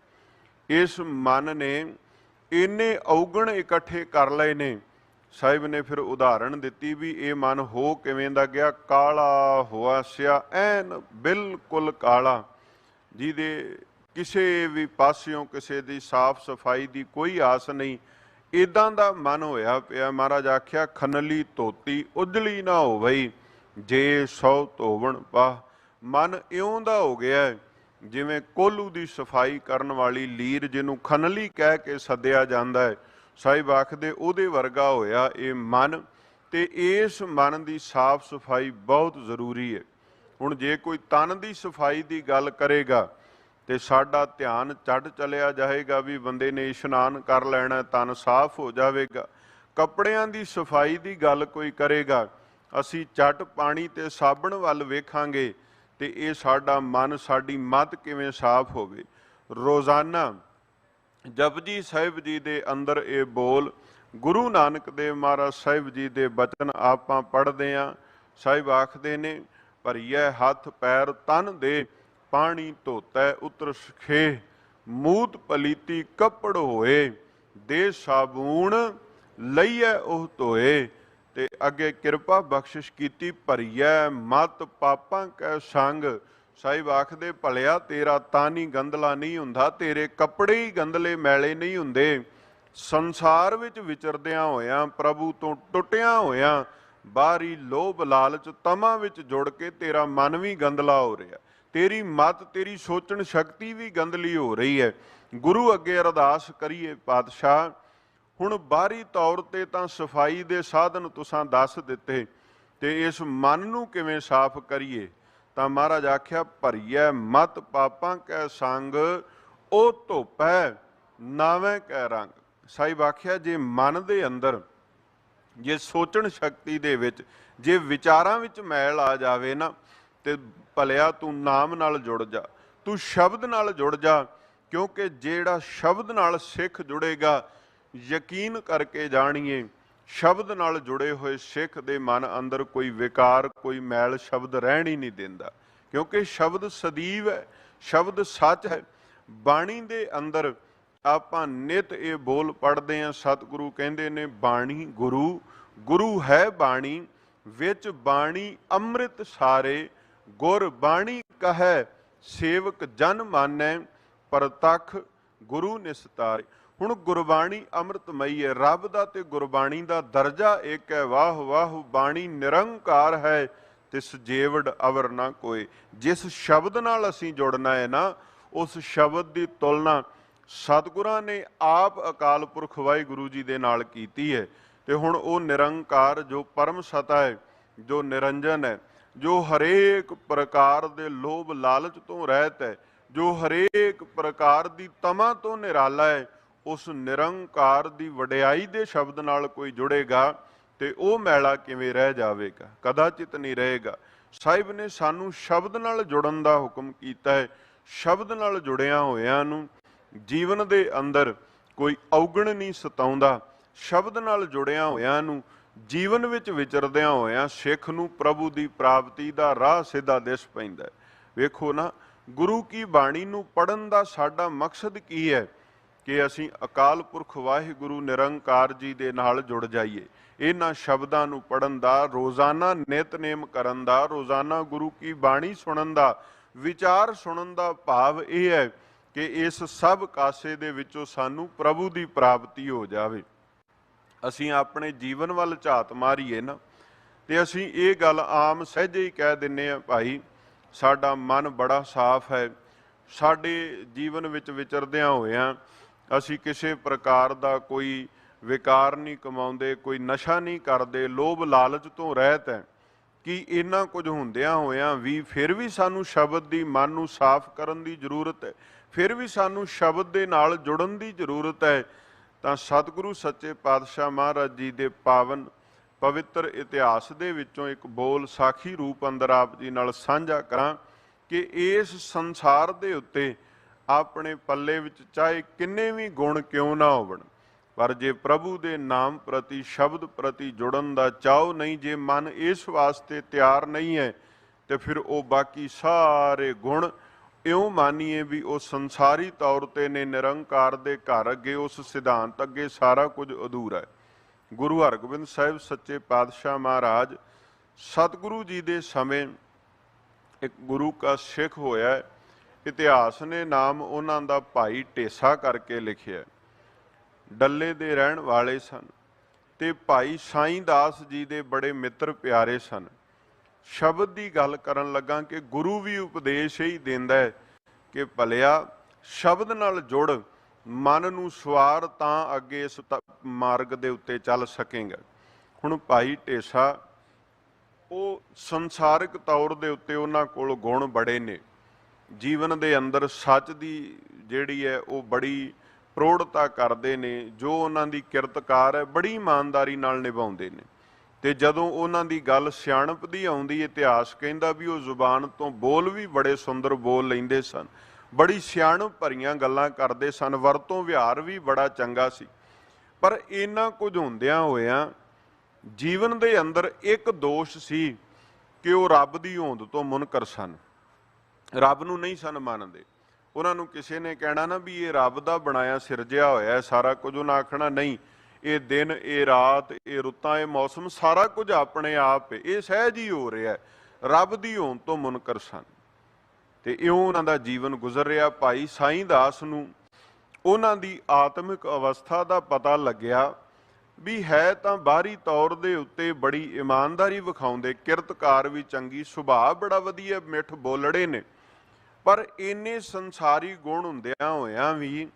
ਇਸ ਮਨ ਨੇ ਇੰਨੇ ਔਗਣ ਇਕੱਠੇ ਕਰ ਲਏ ਨੇ। ਸਾਹਿਬ ਨੇ ਫਿਰ ਉਦਾਹਰਣ ਦਿੱਤੀ ਵੀ ਇਹ ਮਨ ਹੋ ਕਿਵੇਂ ਦਾ ਗਿਆ, ਕਾਲਾ ਹੋਆ ਸਿਆ, ਐਨ ਬਿਲਕੁਲ ਕਾਲਾ, ਜਿਹਦੇ ਕਿਸੇ ਵੀ ਪਾਸਿਓਂ ਕਿਸੇ ਦੀ ਸਾਫ਼ ਸਫਾਈ ਦੀ ਕੋਈ ਆਸ ਨਹੀਂ, ਇਦਾਂ ਦਾ ਮਨ ਹੋਇਆ ਪਿਆ। ਮਹਾਰਾਜ ਆਖਿਆ ਖਨਲੀ ਧੋਤੀ ਉਜਲੀ ਨਾ ਹੋਵਈ, ਜੇ ਸੌ ਧੋਵਣ ਪਾ। ਮਨ ਇਉਂ ਦਾ ਹੋ ਗਿਆ ਜਿਵੇਂ ਕੋਲੂ ਦੀ ਸਫਾਈ ਕਰਨ ਵਾਲੀ ਲੀਰ ਜਿਹਨੂੰ ਖਨਲੀ ਕਹਿ ਕੇ ਸੱਦਿਆ ਜਾਂਦਾ ਹੈ। ਸਾਹਿਬ ਆਖਦੇ ਉਹਦੇ ਵਰਗਾ ਹੋਇਆ ਇਹ ਮਨ, ਤੇ ਇਸ ਮਨ ਦੀ ਸਾਫ਼ ਸਫਾਈ ਬਹੁਤ ਜ਼ਰੂਰੀ ਹੈ। ਹੁਣ ਜੇ ਕੋਈ ਤਨ ਦੀ ਸਫਾਈ ਦੀ ਗੱਲ ਕਰੇਗਾ ਤੇ ਸਾਡਾ ਧਿਆਨ ਚੱਡ ਚਲਿਆ ਜਾਏਗਾ ਵੀ ਬੰਦੇ ਨੇ ਇਸ਼ਨਾਨ ਕਰ ਲੈਣਾ, ਤਨ ਸਾਫ਼ ਹੋ ਜਾਵੇਗਾ। ਕੱਪੜਿਆਂ ਦੀ ਸਫਾਈ ਦੀ ਗੱਲ ਕੋਈ ਕਰੇਗਾ, ਅਸੀਂ ਝੱਟ ਪਾਣੀ ਤੇ ਸਾਬਣ ਵੱਲ ਵੇਖਾਂਗੇ, ਤੇ ਇਹ ਸਾਡਾ ਮਨ, ਸਾਡੀ ਮਤ ਕਿਵੇਂ ਸਾਫ਼ ਹੋਵੇ। ਰੋਜ਼ਾਨਾ ਜਪਜੀ ਸਾਹਿਬ ਜੀ ਦੇ ਅੰਦਰ ਇਹ ਬੋਲ ਗੁਰੂ ਨਾਨਕ ਦੇਵ ਮਹਾਰਾਜ ਸਾਹਿਬ ਜੀ ਦੇ ਬਚਨ ਆਪਾਂ ਪੜ੍ਹਦੇ ਹਾਂ। ਸਾਹਿਬ ਆਖਦੇ ਨੇ ਭਰੀਐ ਹੱਥ ਪੈਰ ਤਨ ਦੇ, ਪਾਣੀ ਧੋਤੈ ਉਤਰ ਸਖੇ, ਮੂਤ ਪਲੀਤੀ ਕੱਪੜ ਹੋਏ, ਦੇ ਸਾਬੂਣ ਲਈਐ ਉਹ ਧੋਏ। ਤੇ ਅੱਗੇ ਕਿਰਪਾ ਬਖਸ਼ਿਸ਼ ਕੀਤੀ ਭਰੀਐ ਮਤ ਪਾਪਾਂ ਕੈ ਸੰਗ। ਸਾਹਿਬ ਆਖਦੇ ਭਲਿਆ ਤੇਰਾ ਤਾਂ ਨਹੀਂ ਗੰਦਲਾ ਨਹੀਂ ਹੁੰਦਾ, ਤੇਰੇ ਕੱਪੜੇ ਹੀ ਗੰਦਲੇ ਮੈਲੇ ਨਹੀਂ ਹੁੰਦੇ। ਸੰਸਾਰ ਵਿੱਚ ਵਿਚਰਦਿਆਂ ਹੋਇਆਂ, ਪ੍ਰਭੂ ਤੋਂ ਟੁੱਟਿਆਂ ਹੋਇਆਂ, ਬਾਹਰੀ ਲੋਭ ਲਾਲਚ ਤਮਾ ਵਿੱਚ ਜੁੜ ਕੇ ਤੇਰਾ ਮਨ ਵੀ ਗੰਦਲਾ ਹੋ ਰਿਹਾ, ਤੇਰੀ ਮਤ, ਤੇਰੀ ਸੋਚਣ ਸ਼ਕਤੀ ਵੀ ਗੰਦਲੀ ਹੋ ਰਹੀ ਹੈ। ਗੁਰੂ ਅੱਗੇ ਅਰਦਾਸ ਕਰੀਏ ਪਾਤਸ਼ਾਹ, ਹੁਣ ਬਾਹਰੀ ਤੌਰ ਤੇ ਤਾਂ ਸਫਾਈ ਦੇ ਸਾਧਨ ਤੁਸਾਂ ਦੱਸ ਦਿੱਤੇ, ਤੇ ਇਸ ਮਨ ਨੂੰ ਕਿਵੇਂ ਸਾਫ਼ ਕਰੀਏ। ਤਾਂ ਮਹਾਰਾਜ ਆਖਿਆ ਭਰੀਐ ਮਤ ਪਾਪਾਂ ਕੈ ਸੰਗ, ਉਹ ਧੋਪੈ ਨਾਵੇਂ ਕੈ ਰੰਗ। ਸਾਹਿਬ ਆਖਿਆ ਜੇ ਮਨ ਦੇ ਅੰਦਰ, ਜੇ ਸੋਚਣ ਸ਼ਕਤੀ ਦੇ ਵਿੱਚ, ਜੇ ਵਿਚਾਰਾਂ ਵਿੱਚ ਮੈਲ ਆ ਜਾਵੇ ਨਾ, ਤੇ ਭਲਿਆ ਤੂੰ ਨਾਮ ਨਾਲ ਜੁੜ ਜਾ, ਤੂੰ ਸ਼ਬਦ ਨਾਲ ਜੁੜ ਜਾ। ਕਿਉਂਕਿ ਜਿਹੜਾ ਸ਼ਬਦ ਨਾਲ ਸਿੱਖ ਜੁੜੇਗਾ, ਯਕੀਨ ਕਰਕੇ ਜਾਣੀਏ ਸ਼ਬਦ ਨਾਲ ਜੁੜੇ ਹੋਏ ਸਿੱਖ ਦੇ ਮਨ ਅੰਦਰ ਕੋਈ ਵਿਕਾਰ, ਕੋਈ ਮੈਲ ਸ਼ਬਦ ਰਹਿਣ ਹੀ ਨਹੀਂ ਦਿੰਦਾ। ਕਿਉਂਕਿ ਸ਼ਬਦ ਸਦੀਵ ਹੈ, ਸ਼ਬਦ ਸੱਚ ਹੈ। ਬਾਣੀ ਦੇ ਅੰਦਰ ਆਪਾਂ ਨਿਤ ਇਹ ਬੋਲ ਪੜ੍ਹਦੇ ਹਾਂ। ਸਤਿਗੁਰੂ ਕਹਿੰਦੇ ਨੇ ਬਾਣੀ ਗੁਰੂ, ਗੁਰੂ ਹੈ ਬਾਣੀ, ਵਿੱਚ ਬਾਣੀ ਅੰਮ੍ਰਿਤ ਸਾਰੇ, ਗੁਰ ਬਾਣੀ ਕਹੈ ਸੇਵਕ ਜਨ ਮਾਨੈ, ਪ੍ਰਤੱਖ ਗੁਰੂ ਨਿਸਤਾਰੇ। ਹੁਣ ਗੁਰਬਾਣੀ ਅੰਮ੍ਰਿਤਮਈ ਹੈ, ਰੱਬ ਦਾ ਤੇ ਗੁਰਬਾਣੀ ਦਾ ਦਰਜਾ ਇੱਕ ਹੈ। ਵਾਹ ਵਾਹ ਬਾਣੀ ਨਿਰੰਕਾਰ ਹੈ, ਤਿਸ ਜੇਵੜ ਅਵਰ ਨਾ ਕੋਏ। ਜਿਸ ਸ਼ਬਦ ਨਾਲ ਅਸੀਂ ਜੁੜਨਾ ਹੈ ਨਾ, ਉਸ ਸ਼ਬਦ ਦੀ ਤੁਲਨਾ ਸਤਿਗੁਰਾਂ ਨੇ ਆਪ ਅਕਾਲ ਪੁਰਖ ਵਾਹਿਗੁਰੂ ਜੀ ਦੇ ਨਾਲ ਕੀਤੀ ਹੈ। ਤੇ ਹੁਣ ਉਹ ਨਿਰੰਕਾਰ ਜੋ ਪਰਮ ਸਤਾ ਹੈ, ਜੋ ਨਿਰੰਜਨ ਹੈ, ਜੋ ਹਰੇਕ ਪ੍ਰਕਾਰ ਦੇ ਲੋਭ ਲਾਲਚ ਤੋਂ ਰਹਿਤ ਹੈ, ਜੋ ਹਰੇਕ ਪ੍ਰਕਾਰ ਦੀ ਤਮਾ ਤੋਂ ਨਿਰਾਲਾ ਹੈ, ਉਸ ਨਿਰੰਕਾਰ ਦੀ ਵਡਿਆਈ ਦੇ ਸ਼ਬਦ ਨਾਲ ਕੋਈ ਜੁੜੇਗਾ ਤੇ ਉਹ ਮੈਲਾ ਕਿਵੇਂ ਰਹਿ ਜਾਵੇਗਾ, ਕਦਾਚਿਤ ਨਹੀਂ ਰਹੇਗਾ। ਸਾਹਿਬ ਨੇ ਸਾਨੂੰ ਸ਼ਬਦ ਨਾਲ ਜੁੜਨ ਦਾ ਹੁਕਮ ਕੀਤਾ ਹੈ। ਸ਼ਬਦ ਨਾਲ ਜੁੜਿਆਂ ਹੋਇਆਂ ਨੂੰ ਜੀਵਨ ਦੇ ਅੰਦਰ ਕੋਈ ਔਗਣ ਨਹੀਂ ਸਤਾਉਂਦਾ। ਸ਼ਬਦ ਨਾਲ ਜੁੜਿਆਂ ਹੋਇਆਂ ਨੂੰ ਜੀਵਨ ਵਿੱਚ ਵਿਚਰਦਿਆਂ ਹੋਇਆਂ ਸਿੱਖ ਨੂੰ ਪ੍ਰਭੂ ਦੀ ਪ੍ਰਾਪਤੀ ਦਾ ਰਾਹ ਸਿੱਧਾ ਦਿਸ ਪੈਂਦਾ। ਵੇਖੋ ਨਾ, ਗੁਰੂ ਕੀ ਬਾਣੀ ਨੂੰ ਪੜ੍ਹਨ ਦਾ ਸਾਡਾ ਮਕਸਦ ਕੀ ਹੈ ਕਿ ਅਸੀਂ ਅਕਾਲ ਪੁਰਖ ਵਾਹਿਗੁਰੂ ਨਿਰੰਕਾਰ ਜੀ ਦੇ ਨਾਲ ਜੁੜ ਜਾਈਏ। ਇਹਨਾਂ ਸ਼ਬਦਾਂ ਨੂੰ ਪੜ੍ਹਨ ਦਾ, ਰੋਜ਼ਾਨਾ ਨਿਤਨੇਮ ਕਰਨ ਦਾ, ਰੋਜ਼ਾਨਾ ਗੁਰੂ ਕੀ ਬਾਣੀ ਸੁਣਨ ਦਾ, ਵਿਚਾਰ ਸੁਣਨ ਦਾ ਭਾਵ ਇਹ ਹੈ ਕਿ ਇਸ ਸਭ ਕਾਸੇ ਦੇ ਵਿੱਚੋਂ ਸਾਨੂੰ ਪ੍ਰਭੂ ਦੀ ਪ੍ਰਾਪਤੀ ਹੋ ਜਾਵੇ। ਅਸੀਂ ਆਪਣੇ ਜੀਵਨ ਵੱਲ ਝਾਤ ਮਾਰੀਏ ਨਾ, ਤੇ ਅਸੀਂ ਇਹ ਗੱਲ ਆਮ ਸਹਿਜੇ ਹੀ ਕਹਿ ਦਿੰਦੇ ਹਾਂ, ਭਾਈ ਸਾਡਾ ਮਨ ਬੜਾ ਸਾਫ਼ ਹੈ, ਸਾਡੇ ਜੀਵਨ ਵਿੱਚ ਵਿਚਰਦਿਆਂ ਹੋਇਆਂ ਅਸੀਂ ਕਿਸੇ ਪ੍ਰਕਾਰ ਦਾ ਕੋਈ ਵਿਕਾਰ ਨਹੀਂ ਕਮਾਉਂਦੇ, ਕੋਈ ਨਸ਼ਾ ਨਹੀਂ ਕਰਦੇ, ਲੋਭ ਲਾਲਚ ਤੋਂ ਰਹਿਤ ਹੈ। ਕਿ ਇੰਨਾ ਕੁਝ ਹੁੰਦਿਆਂ ਹੋਇਆਂ ਵੀ ਫਿਰ ਵੀ ਸਾਨੂੰ ਸ਼ਬਦ ਦੀ ਮਨ ਨੂੰ ਸਾਫ਼ ਕਰਨ ਦੀ ਜ਼ਰੂਰਤ ਹੈ, ਫਿਰ ਵੀ ਸਾਨੂੰ ਸ਼ਬਦ ਦੇ ਨਾਲ ਜੁੜਨ ਦੀ ਜ਼ਰੂਰਤ ਹੈ। ਤਾਂ ਸਤਿਗੁਰੂ ਸੱਚੇ ਪਾਤਸ਼ਾਹ ਮਹਾਰਾਜ ਜੀ ਦੇ ਪਾਵਨ ਪਵਿੱਤਰ ਇਤਿਹਾਸ ਦੇ ਵਿੱਚੋਂ ਇੱਕ ਬੋਲ ਸਾਖੀ ਰੂਪ ਅੰਦਰ ਆਪ ਜੀ ਨਾਲ ਸਾਂਝਾ ਕਰਾਂ ਕਿ ਇਸ ਸੰਸਾਰ ਦੇ ਉੱਤੇ ਆਪਣੇ ਪੱਲੇ ਵਿੱਚ ਚਾਹੇ ਕਿੰਨੇ ਵੀ ਗੁਣ ਕਿਉਂ ਨਾ ਹੋਵਣ, ਪਰ ਜੇ ਪ੍ਰਭੂ ਦੇ ਨਾਮ ਪ੍ਰਤੀ, ਸ਼ਬਦ ਪ੍ਰਤੀ ਜੁੜਨ ਦਾ ਚਾਅ ਨਹੀਂ, ਜੇ ਮਨ ਇਸ ਵਾਸਤੇ ਤਿਆਰ ਨਹੀਂ ਹੈ, ਤੇ ਫਿਰ ਉਹ ਬਾਕੀ ਸਾਰੇ ਗੁਣ ਇਉਂ ਮਾਨੀਏ ਵੀ ਉਹ ਸੰਸਾਰੀ ਤੌਰ ਤੇ ਨੇ, ਨਿਰੰਕਾਰ ਦੇ ਘਰ ਅੱਗੇ, ਉਸ ਸਿਧਾਂਤ ਅੱਗੇ ਸਾਰਾ ਕੁਝ ਅਧੂਰਾ ਹੈ। ਗੁਰੂ ਹਰਗੋਬਿੰਦ ਸਾਹਿਬ ਸੱਚੇ ਪਾਤਸ਼ਾਹ ਮਹਾਰਾਜ ਸਤਿਗੁਰੂ ਜੀ ਦੇ ਸਮੇਂ ਇੱਕ ਗੁਰੂ ਕਾ ਸਿੱਖ ਹੋਇਆ, ਇਤਿਹਾਸ ਨੇ ਨਾਮ ਉਹਨਾਂ ਦਾ ਭਾਈ ਢੇਸਾ ਕਰਕੇ ਲਿਖਿਆ। ਡੱਲੇ ਦੇ ਰਹਿਣ ਵਾਲੇ ਸਨ ਤੇ ਭਾਈ ਸਾਈਂ ਦਾਸ ਜੀ ਦੇ ਬੜੇ ਮਿੱਤਰ ਪਿਆਰੇ ਸਨ। ਸ਼ਬਦ ਦੀ ਗੱਲ ਕਰਨ ਲੱਗਾ ਕਿ ਗੁਰੂ ਵੀ ਉਪਦੇਸ਼ ਹੀ ਦਿੰਦਾ ਹੈ ਕਿ ਭਲਿਆ ਸ਼ਬਦ ਨਾਲ ਜੁੜ, ਮਨ ਨੂੰ ਸਵਾਰ, ਤਾਂ ਅੱਗੇ ਇਸ ਮਾਰਗ ਦੇ ਉੱਤੇ ਚੱਲ ਸਕੇਗਾ। ਹੁਣ ਭਾਈ ਢੇਸਾ ਉਹ ਸੰਸਾਰਿਕ ਤੌਰ ਦੇ ਉੱਤੇ ਉਹਨਾਂ ਕੋਲ ਗੁਣ ਬੜੇ ਨੇ, ਜੀਵਨ ਦੇ ਅੰਦਰ ਸੱਚ ਦੀ ਜਿਹੜੀ ਹੈ ਉਹ ਬੜੀ ਪ੍ਰੋੜਤਾ ਕਰਦੇ ਨੇ, ਜੋ ਉਹਨਾਂ ਦੀ ਕਿਰਤਕਾਰ ਹੈ ਬੜੀ ਇਮਾਨਦਾਰੀ ਨਾਲ ਨਿਭਾਉਂਦੇ ਨੇ। ਤੇ ਜਦੋਂ ਉਹਨਾਂ ਦੀ ਗੱਲ ਸਿਆਣਪ ਦੀ ਆਉਂਦੀ, ਇਤਿਹਾਸ ਕਹਿੰਦਾ ਵੀ ਉਹ ਜ਼ੁਬਾਨ ਤੋਂ ਬੋਲ ਵੀ ਬੜੇ ਸੁੰਦਰ ਬੋਲ ਲੈਂਦੇ ਸਨ, ਬੜੀ ਸਿਆਣਪ ਭਰੀਆਂ ਗੱਲਾਂ ਕਰਦੇ ਸਨ, ਵਰਤੋਂ ਵਿਹਾਰ ਵੀ ਬੜਾ ਚੰਗਾ ਸੀ। ਪਰ ਇੰਨਾ ਕੁਝ ਹੁੰਦਿਆਂ ਹੋਇਆਂ ਜੀਵਨ ਦੇ ਅੰਦਰ ਇੱਕ ਦੋਸ਼ ਸੀ ਕਿ ਉਹ ਰੱਬ ਦੀ ਹੋਂਦ ਤੋਂ ਮੁਨਕਰ ਸਨ, ਰੱਬ ਨੂੰ ਨਹੀਂ ਸਨ ਮੰਨਦੇ। ਉਹਨਾਂ ਨੂੰ ਕਿਸੇ ਨੇ ਕਹਿਣਾ ਨਾ ਵੀ ਇਹ ਰੱਬ ਦਾ ਬਣਾਇਆ ਸਿਰਜਿਆ ਹੋਇਆ ਸਾਰਾ ਕੁਝ, ਉਹਨਾਂ ਆਖਣਾ ਨਹੀਂ, ਇਹ ਦਿਨ, ਇਹ ਰਾਤ, ਇਹ ਰੁੱਤਾਂ, ਇਹ ਮੌਸਮ ਸਾਰਾ ਕੁਝ ਆਪਣੇ ਆਪ ਹੈ, ਇਹ ਸਹਿਜ ਹੀ ਹੋ ਰਿਹਾ, ਰੱਬ ਦੀ ਹੋਂਦ ਤੋਂ ਮੁਨਕਰ ਸਨ। ਤੇ ਇਉਂ ਉਹਨਾਂ ਦਾ ਜੀਵਨ ਗੁਜ਼ਰ ਰਿਹਾ। ਭਾਈ ਸਾਈਂ ਦਾਸ ਨੂੰ ਉਹਨਾਂ ਦੀ ਆਤਮਿਕ ਅਵਸਥਾ ਦਾ ਪਤਾ ਲੱਗਿਆ ਵੀ ਹੈ ਤਾਂ ਬਾਹਰੀ ਤੌਰ ਦੇ ਉੱਤੇ ਬੜੀ ਇਮਾਨਦਾਰੀ ਵਿਖਾਉਂਦੇ, ਕਿਰਤਕਾਰ ਵੀ ਚੰਗੀ, ਸੁਭਾਅ ਬੜਾ ਵਧੀਆ, ਮਿੱਠ ਬੋਲੜੇ ਨੇ, ਪਰ ਇੰਨੇ ਸੰਸਾਰੀ ਗੁਣ ਹੁੰਦਿਆਂ ਹੋਇਆਂ ਵੀ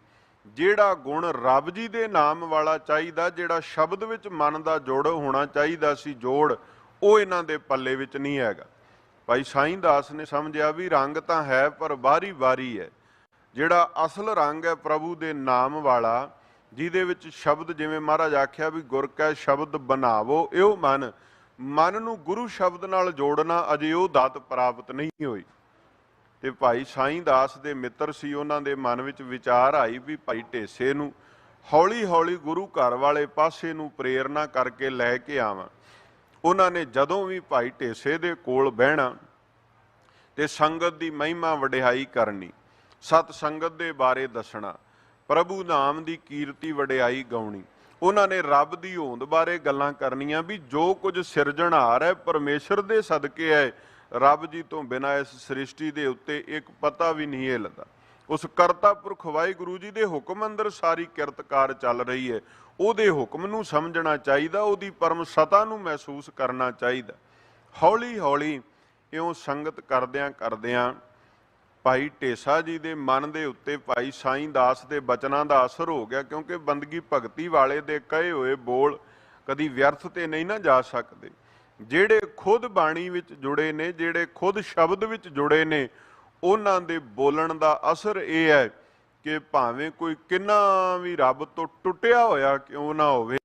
ਜਿਹੜਾ ਗੁਣ ਰੱਬ ਜੀ ਦੇ ਨਾਮ ਵਾਲਾ ਚਾਹੀਦਾ, ਜਿਹੜਾ ਸ਼ਬਦ ਵਿੱਚ ਮਨ ਦਾ ਜੋੜ ਹੋਣਾ ਚਾਹੀਦਾ ਸੀ, ਜੋੜ, ਉਹ ਇਹਨਾਂ ਦੇ ਪੱਲੇ ਵਿੱਚ ਨਹੀਂ ਹੈਗਾ। ਭਾਈ ਸਾਈਂ ਦਾਸ ਨੇ ਸਮਝਿਆ ਵੀ ਰੰਗ ਤਾਂ ਹੈ ਪਰ ਬਾਰੀ ਬਾਰੀ ਹੈ, ਜਿਹੜਾ ਅਸਲ ਰੰਗ ਹੈ ਪ੍ਰਭੂ ਦੇ ਨਾਮ ਵਾਲਾ, ਜਿਹਦੇ ਵਿੱਚ ਸ਼ਬਦ, ਜਿਵੇਂ ਮਹਾਰਾਜ ਆਖਿਆ ਵੀ ਗੁਰ ਕੈ ਸ਼ਬਦ ਬਣਾਵੋ ਇਹੋ ਮਨ, ਮਨ ਨੂੰ ਗੁਰੂ ਸ਼ਬਦ ਨਾਲ ਜੋੜਨਾ ਅਜੇ ਉਹ ਦਾਤ ਪ੍ਰਾਪਤ ਨਹੀਂ ਹੋਈ। ਤੇ ਭਾਈ ਸਾਈਂ ਦਾਸ ਦੇ ਮਿੱਤਰ ਸੀ, ਉਹਨਾਂ ਦੇ ਮਨ ਵਿੱਚ ਵਿਚਾਰ ਆਈ ਵੀ ਭਾਈ ਢੇਸੇ ਨੂੰ ਹੌਲੀ ਹੌਲੀ ਗੁਰੂ ਘਰ ਵਾਲੇ ਪਾਸੇ ਨੂੰ ਪ੍ਰੇਰਨਾ ਕਰਕੇ ਲੈ ਕੇ ਆਵਾਂ। ਉਹਨਾਂ ਨੇ ਜਦੋਂ ਵੀ ਭਾਈ ਢੇਸੇ ਦੇ ਕੋਲ ਬਹਿਣਾ ਤੇ ਸੰਗਤ ਦੀ ਮਹਿਮਾ ਵਡਿਆਈ ਕਰਨੀ, ਸਤ ਸੰਗਤ ਦੇ ਬਾਰੇ ਦੱਸਣਾ, ਪ੍ਰਭੂ ਨਾਮ ਦੀ ਕੀਰਤੀ ਵਡਿਆਈ ਗਾਉਣੀ। ਉਹਨਾਂ ਨੇ ਰੱਬ ਦੀ ਹੋਂਦ ਬਾਰੇ ਗੱਲਾਂ ਕਰਨੀਆਂ ਵੀ ਜੋ ਕੁਝ ਸਿਰਜਣਹਾਰ ਹੈ ਪਰਮੇਸ਼ਰ ਦੇ ਸਦਕੇ ਹੈ, ਰੱਬ ਜੀ ਤੋਂ ਬਿਨਾਂ ਇਸ ਸ੍ਰਿਸ਼ਟੀ ਦੇ ਉੱਤੇ ਇੱਕ ਪਤਾ ਵੀ ਨਹੀਂ ਹਿੱਲਦਾ। ਉਸ ਕਰਤਾ ਪੁਰਖ ਵਾਹਿਗੁਰੂ ਜੀ ਦੇ ਹੁਕਮ ਅੰਦਰ ਸਾਰੀ ਕਿਰਤਕਾਰ ਚੱਲ ਰਹੀ ਹੈ, ਉਹਦੇ ਹੁਕਮ ਨੂੰ ਸਮਝਣਾ ਚਾਹੀਦਾ, ਉਹਦੀ ਪਰਮ ਸਤਾ ਨੂੰ ਮਹਿਸੂਸ ਕਰਨਾ ਚਾਹੀਦਾ। ਹੌਲੀ ਹੌਲੀ ਇਉਂ ਸੰਗਤ ਕਰਦਿਆਂ ਕਰਦਿਆਂ ਭਾਈ ਢੇਸਾ ਜੀ ਦੇ ਮਨ ਦੇ ਉੱਤੇ ਭਾਈ ਸਾਈਂ ਦਾਸ ਦੇ ਬਚਨਾਂ ਦਾ ਅਸਰ ਹੋ ਗਿਆ, ਕਿਉਂਕਿ ਬੰਦਗੀ ਭਗਤੀ ਵਾਲੇ ਦੇ ਕਹੇ ਹੋਏ ਬੋਲ ਕਦੀ ਵਿਅਰਥ ਤੇ ਨਹੀਂ ਨਾ ਜਾ ਸਕਦੇ। ਜਿਹੜੇ ਖੁਦ ਬਾਣੀ ਵਿੱਚ ਜੁੜੇ ਨੇ, ਜਿਹੜੇ ਖੁਦ ਸ਼ਬਦ ਵਿੱਚ ਜੁੜੇ ਨੇ, ਉਹਨਾਂ ਦੇ ਬੋਲਣ ਦਾ ਅਸਰ ਇਹ ਹੈ ਕਿ ਭਾਵੇਂ ਕੋਈ ਕਿੰਨਾ ਵੀ ਰੱਬ ਤੋਂ ਟੁੱਟਿਆ ਹੋਇਆ ਕਿਉਂ ਨਾ ਹੋਵੇ,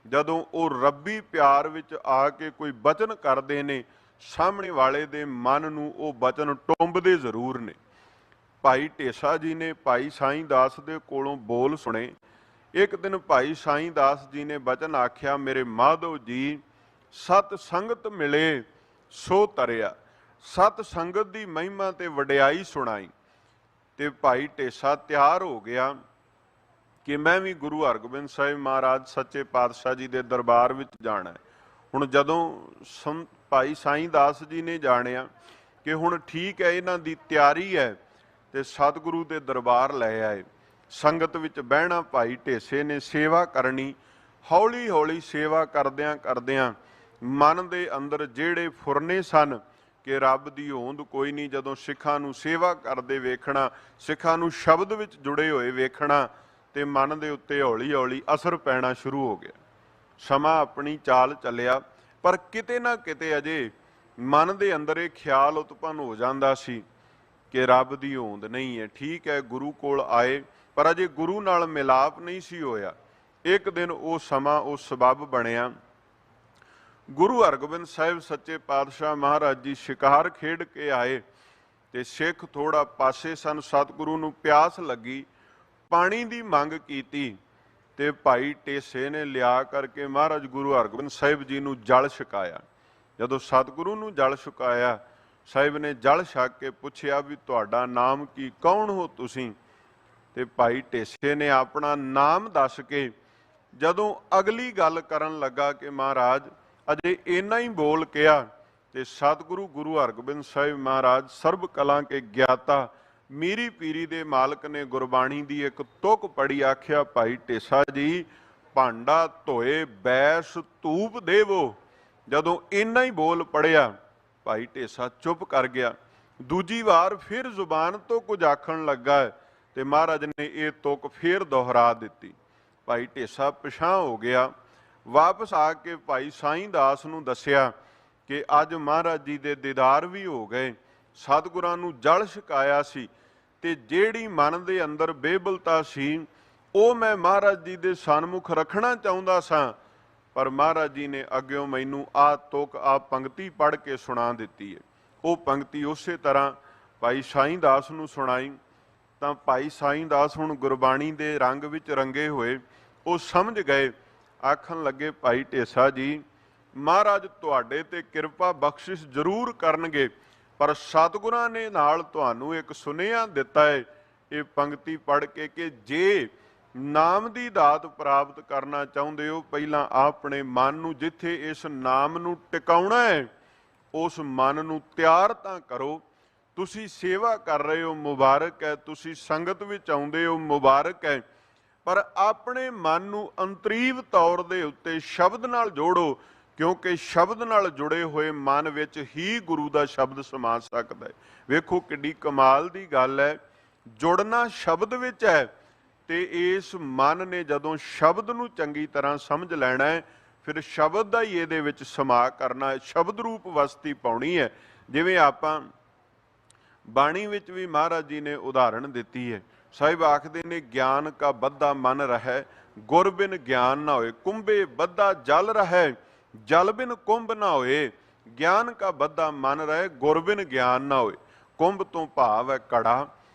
ਜਦੋਂ ਉਹ ਰੱਬੀ ਪਿਆਰ ਵਿੱਚ ਆ ਕੇ ਕੋਈ ਬਚਨ ਕਰਦੇ ਨੇ, ਸਾਹਮਣੇ ਵਾਲੇ ਦੇ ਮਨ ਨੂੰ ਉਹ ਬਚਨ ਟੁੰਬਦੇ ਜ਼ਰੂਰ ਨੇ। ਭਾਈ ਢੇਸਾ ਜੀ ਨੇ ਭਾਈ ਸਾਈਂ ਦਾਸ ਦੇ ਕੋਲੋਂ ਬੋਲ ਸੁਣੇ। ਇੱਕ ਦਿਨ ਭਾਈ ਸਾਈਂ ਦਾਸ ਜੀ ਨੇ ਬਚਨ ਆਖਿਆ, ਮੇਰੇ ਮਾਧੋ ਜੀ ਸਤ ਸੰਗਤ ਮਿਲੇ ਸੋ ਤਰਿਆ, ਸਤ ਸੰਗਤ ਦੀ ਮਹਿਮਾ ਤੇ ਵਡਿਆਈ ਸੁਣਾਈ। ਤੇ ਭਾਈ ਢੇਸਾ ਤਿਆਰ ਹੋ ਗਿਆ ਕਿ ਮੈਂ ਵੀ ਗੁਰੂ ਹਰਗੋਬਿੰਦ ਸਾਹਿਬ ਮਹਾਰਾਜ ਸੱਚੇ ਪਾਤਸ਼ਾਹ ਜੀ ਦੇ ਦਰਬਾਰ ਵਿੱਚ ਜਾਣਾ ਹੈ। ਹੁਣ ਜਦੋਂ ਭਾਈ ਸਾਈਂ ਦਾਸ ਜੀ ਨੇ ਜਾਣਿਆ ਕਿ ਹੁਣ ਠੀਕ ਹੈ, ਇਹਨਾਂ ਦੀ ਤਿਆਰੀ ਹੈ, ਤੇ ਸਤਿਗੁਰੂ ਦੇ ਦਰਬਾਰ ਲੈ ਆਏ। ਸੰਗਤ ਵਿੱਚ ਬਹਿਣਾ, ਭਾਈ ਢੇਸੇ ਨੇ ਸੇਵਾ ਕਰਨੀ। ਹੌਲੀ ਹੌਲੀ ਸੇਵਾ ਕਰਦਿਆਂ ਕਰਦਿਆਂ ਮਨ ਦੇ ਅੰਦਰ ਜਿਹੜੇ ਫੁਰਨੇ ਸਨ ਕਿ ਰੱਬ ਦੀ ਹੋਂਦ ਕੋਈ ਨਹੀਂ, ਜਦੋਂ ਸਿੱਖਾਂ ਨੂੰ ਸੇਵਾ ਕਰਦੇ ਵੇਖਣਾ, ਸਿੱਖਾਂ ਨੂੰ ਸ਼ਬਦ ਵਿੱਚ ਜੁੜੇ ਹੋਏ ਵੇਖਣਾ, ਤੇ ਮਨ ਦੇ ਉੱਤੇ ਹੌਲੀ ਹੌਲੀ ਅਸਰ ਪੈਣਾ ਸ਼ੁਰੂ ਹੋ ਗਿਆ। ਸਮਾਂ ਆਪਣੀ ਚਾਲ ਚੱਲਿਆ, ਪਰ ਕਿਤੇ ਨਾ ਕਿਤੇ ਅਜੇ ਮਨ ਦੇ ਅੰਦਰ ਇਹ ਖਿਆਲ ਉਤਪੰਨ ਹੋ ਜਾਂਦਾ ਸੀ ਕਿ ਰੱਬ ਦੀ ਹੋਂਦ ਨਹੀਂ ਹੈ। ਠੀਕ ਹੈ, ਗੁਰੂ ਕੋਲ ਆਏ, ਪਰ ਅਜੇ ਗੁਰੂ ਨਾਲ ਮਿਲਾਪ ਨਹੀਂ ਸੀ ਹੋਇਆ। ਇੱਕ ਦਿਨ ਉਹ ਸਮਾਂ, ਉਹ ਸਬੱਬ ਬਣਿਆ। ਗੁਰੂ ਹਰਗੋਬਿੰਦ ਸਾਹਿਬ ਸੱਚੇ ਪਾਤਸ਼ਾਹ ਮਹਾਰਾਜ ਜੀ ਸ਼ਿਕਾਰ ਖੇਡ ਕੇ ਆਏ ਤੇ ਸਿੱਖ ਥੋੜਾ ਪਾਸੇ ਸਨ। ਸਤਿਗੁਰੂ ਨੂੰ ਪਿਆਸ ਲੱਗੀ, ਪਾਣੀ ਦੀ ਮੰਗ ਕੀਤੀ ਤੇ ਭਾਈ ਟੇਸੇ ਨੇ ਲਿਆ ਕਰਕੇ ਮਹਾਰਾਜ ਗੁਰੂ ਹਰਗੋਬਿੰਦ ਸਾਹਿਬ ਜੀ ਨੂੰ ਜਲ ਛਕਾਇਆ। ਜਦੋਂ ਸਤਿਗੁਰੂ ਨੂੰ ਜਲ ਛਕਾਇਆ, ਸਾਹਿਬ ਨੇ ਜਲ ਛਕ ਕੇ ਪੁੱਛਿਆ ਵੀ ਤੁਹਾਡਾ ਨਾਮ ਕੀ, ਕੌਣ ਹੋ ਤੁਸੀਂ? ਤੇ ਭਾਈ ਟੇਸੇ ਨੇ ਆਪਣਾ ਨਾਮ ਦੱਸ ਕੇ ਜਦੋਂ ਅਗਲੀ ਗੱਲ ਕਰਨ ਲੱਗਾ ਕਿ ਮਹਾਰਾਜ ਅਜੇ ਇੰਨਾ ਹੀ ਬੋਲ ਕਿਹਾ ਤੇ ਸਤਿਗੁਰੂ ਗੁਰੂ ਹਰਗੋਬਿੰਦ ਸਾਹਿਬ ਮਹਾਰਾਜ ਸਰਬ ਕਲਾਂ ਕੇ ਗਿਆਤਾ ਮੀਰੀ ਪੀਰੀ ਦੇ ਮਾਲਕ ਨੇ ਗੁਰਬਾਣੀ ਦੀ ਇੱਕ ਤੁਕ ਪੜੀ, ਆਖਿਆ ਭਾਈ ਟੇਸਾ ਜੀ ਭਾਂਡਾ ਧੋਏ ਬੈਸ ਧੂਪ ਦੇਵੋ। ਜਦੋਂ ਇੰਨਾ ਹੀ ਬੋਲ ਪੜਿਆ ਭਾਈ ਟੇਸਾ ਚੁੱਪ ਕਰ ਗਿਆ। ਦੂਜੀ ਵਾਰ ਫਿਰ ਜ਼ੁਬਾਨ ਤੋਂ ਕੁਝ ਆਖਣ ਲੱਗਾ ਤੇ ਮਹਾਰਾਜ ਨੇ ਇਹ ਤੁਕ ਫਿਰ ਦੁਹਰਾ ਦਿੱਤੀ। ਭਾਈ ਟੇਸਾ ਪਿਛਾਂ ਹੋ ਗਿਆ। ਵਾਪਸ ਆ ਕੇ ਭਾਈ ਸਾਈਂ ਦਾਸ ਨੂੰ ਦੱਸਿਆ ਕਿ ਅੱਜ ਮਹਾਰਾਜ ਜੀ ਦੇ ਦੀਦਾਰ ਵੀ ਹੋ ਗਏ, ਸਤਿਗੁਰਾਂ ਨੂੰ ਜਲ ਛਕਾਇਆ ਸੀ ਤੇ ਜਿਹੜੀ ਮਨ ਦੇ ਅੰਦਰ ਬੇਬਲਤਾ ਸੀ ਉਹ ਮੈਂ ਮਹਾਰਾਜ ਜੀ ਦੇ ਸਨਮੁਖ ਰੱਖਣਾ ਚਾਹੁੰਦਾ ਸਾਂ, ਪਰ ਮਹਾਰਾਜ ਜੀ ਨੇ ਅੱਗਿਓਂ ਮੈਨੂੰ ਆਹ ਤੁਕ ਆਹ ਪੰਕਤੀ ਪੜ੍ਹ ਕੇ ਸੁਣਾ ਦਿੱਤੀ ਹੈ। ਉਹ ਪੰਕਤੀ ਉਸੇ ਤਰ੍ਹਾਂ ਭਾਈ ਸਾਈਂ ਦਾਸ ਨੂੰ ਸੁਣਾਈ ਤਾਂ ਭਾਈ ਸਾਈਂ ਦਾਸ ਹੁਣ ਗੁਰਬਾਣੀ ਦੇ ਰੰਗ ਵਿੱਚ ਰੰਗੇ ਹੋਏ, ਉਹ ਸਮਝ ਗਏ। ਆਖਣ ਲੱਗੇ ਭਾਈ ਟੇਸਾ ਜੀ ਮਹਾਰਾਜ ਤੁਹਾਡੇ ਤੇ ਕਿਰਪਾ ਬਖਸ਼ਿਸ਼ ਜ਼ਰੂਰ ਕਰਨਗੇ, ਪਰ ਸਤਿਗੁਰਾਂ ਨੇ ਨਾਲ ਤੁਹਾਨੂੰ ਇੱਕ ਸੁਨੇਹਾ ਦਿੱਤਾ ਹੈ ਇਹ ਪੰਕਤੀ ਪੜ੍ਹ ਕੇ ਕਿ ਜੇ ਨਾਮ ਦੀ ਦਾਤ ਪ੍ਰਾਪਤ ਕਰਨਾ ਚਾਹੁੰਦੇ ਹੋ, ਪਹਿਲਾਂ ਆਪਣੇ ਮਨ ਨੂੰ ਜਿੱਥੇ ਇਸ ਨਾਮ ਨੂੰ ਟਿਕਾਉਣਾ ਹੈ ਉਸ ਮਨ ਨੂੰ ਤਿਆਰ ਤਾਂ ਕਰੋ। ਤੁਸੀਂ ਸੇਵਾ ਕਰ ਰਹੇ ਹੋ, ਮੁਬਾਰਕ ਹੈ, ਤੁਸੀਂ ਸੰਗਤ ਵਿੱਚ ਆਉਂਦੇ ਹੋ, ਮੁਬਾਰਕ ਹੈ, ਪਰ ਆਪਣੇ ਮਨ ਨੂੰ ਅੰਤਰੀਵ ਤੌਰ ਦੇ ਉੱਤੇ ਸ਼ਬਦ ਨਾਲ ਜੋੜੋ, ਕਿਉਂਕਿ ਸ਼ਬਦ ਨਾਲ ਜੁੜੇ ਹੋਏ ਮਨ ਵਿੱਚ ਹੀ ਗੁਰੂ ਦਾ ਸ਼ਬਦ ਸਮਾ ਸਕਦਾ ਹੈ। ਵੇਖੋ ਕਿੱਡੀ ਕਮਾਲ ਦੀ ਗੱਲ ਹੈ, ਜੁੜਨਾ ਸ਼ਬਦ ਵਿੱਚ ਹੈ ਤੇ ਇਸ ਮਨ ਨੇ ਜਦੋਂ ਸ਼ਬਦ ਨੂੰ ਚੰਗੀ ਤਰ੍ਹਾਂ ਸਮਝ ਲੈਣਾ ਹੈ ਫਿਰ ਸ਼ਬਦ ਦਾ ਹੀ ਇਹਦੇ ਵਿੱਚ ਸਮਾ ਕਰਨਾ ਹੈ, ਸ਼ਬਦ ਰੂਪ ਵਸਤੀ ਪਾਉਣੀ ਹੈ। ਜਿਵੇਂ ਆਪਾਂ ਬਾਣੀ ਵਿੱਚ ਵੀ ਮਹਾਰਾਜ ਜੀ ਨੇ ਉਦਾਹਰਣ ਦਿੱਤੀ ਹੈ। ਸਾਹਿਬ ਆਖਦੇ ਨੇ ਗਿਆਨ ਕਾ ਬੱਧਾ ਮਨ ਰਹੈ, ਗੁਰ ਬਿਨ ਗਿਆਨ ਨਾ ਹੋਏ, ਕੁੰਭੇ ਬੱਧਾ ਜਲ ਰਹੈ, ਜਲ ਬਿਨ ਕੁੰਭ ਨਾ ਹੋਏ। ਗਿਆਨ ਕਾ ਬੱਧਾ ਮਨ ਰਹੇ, ਗੁਰ ਬਿਨ ਗਿਆਨ ਨਾ ਹੋਏ। ਕੁੰਭ ਤੋਂ ਭਾਵ ਹੈ ਘੜਾ।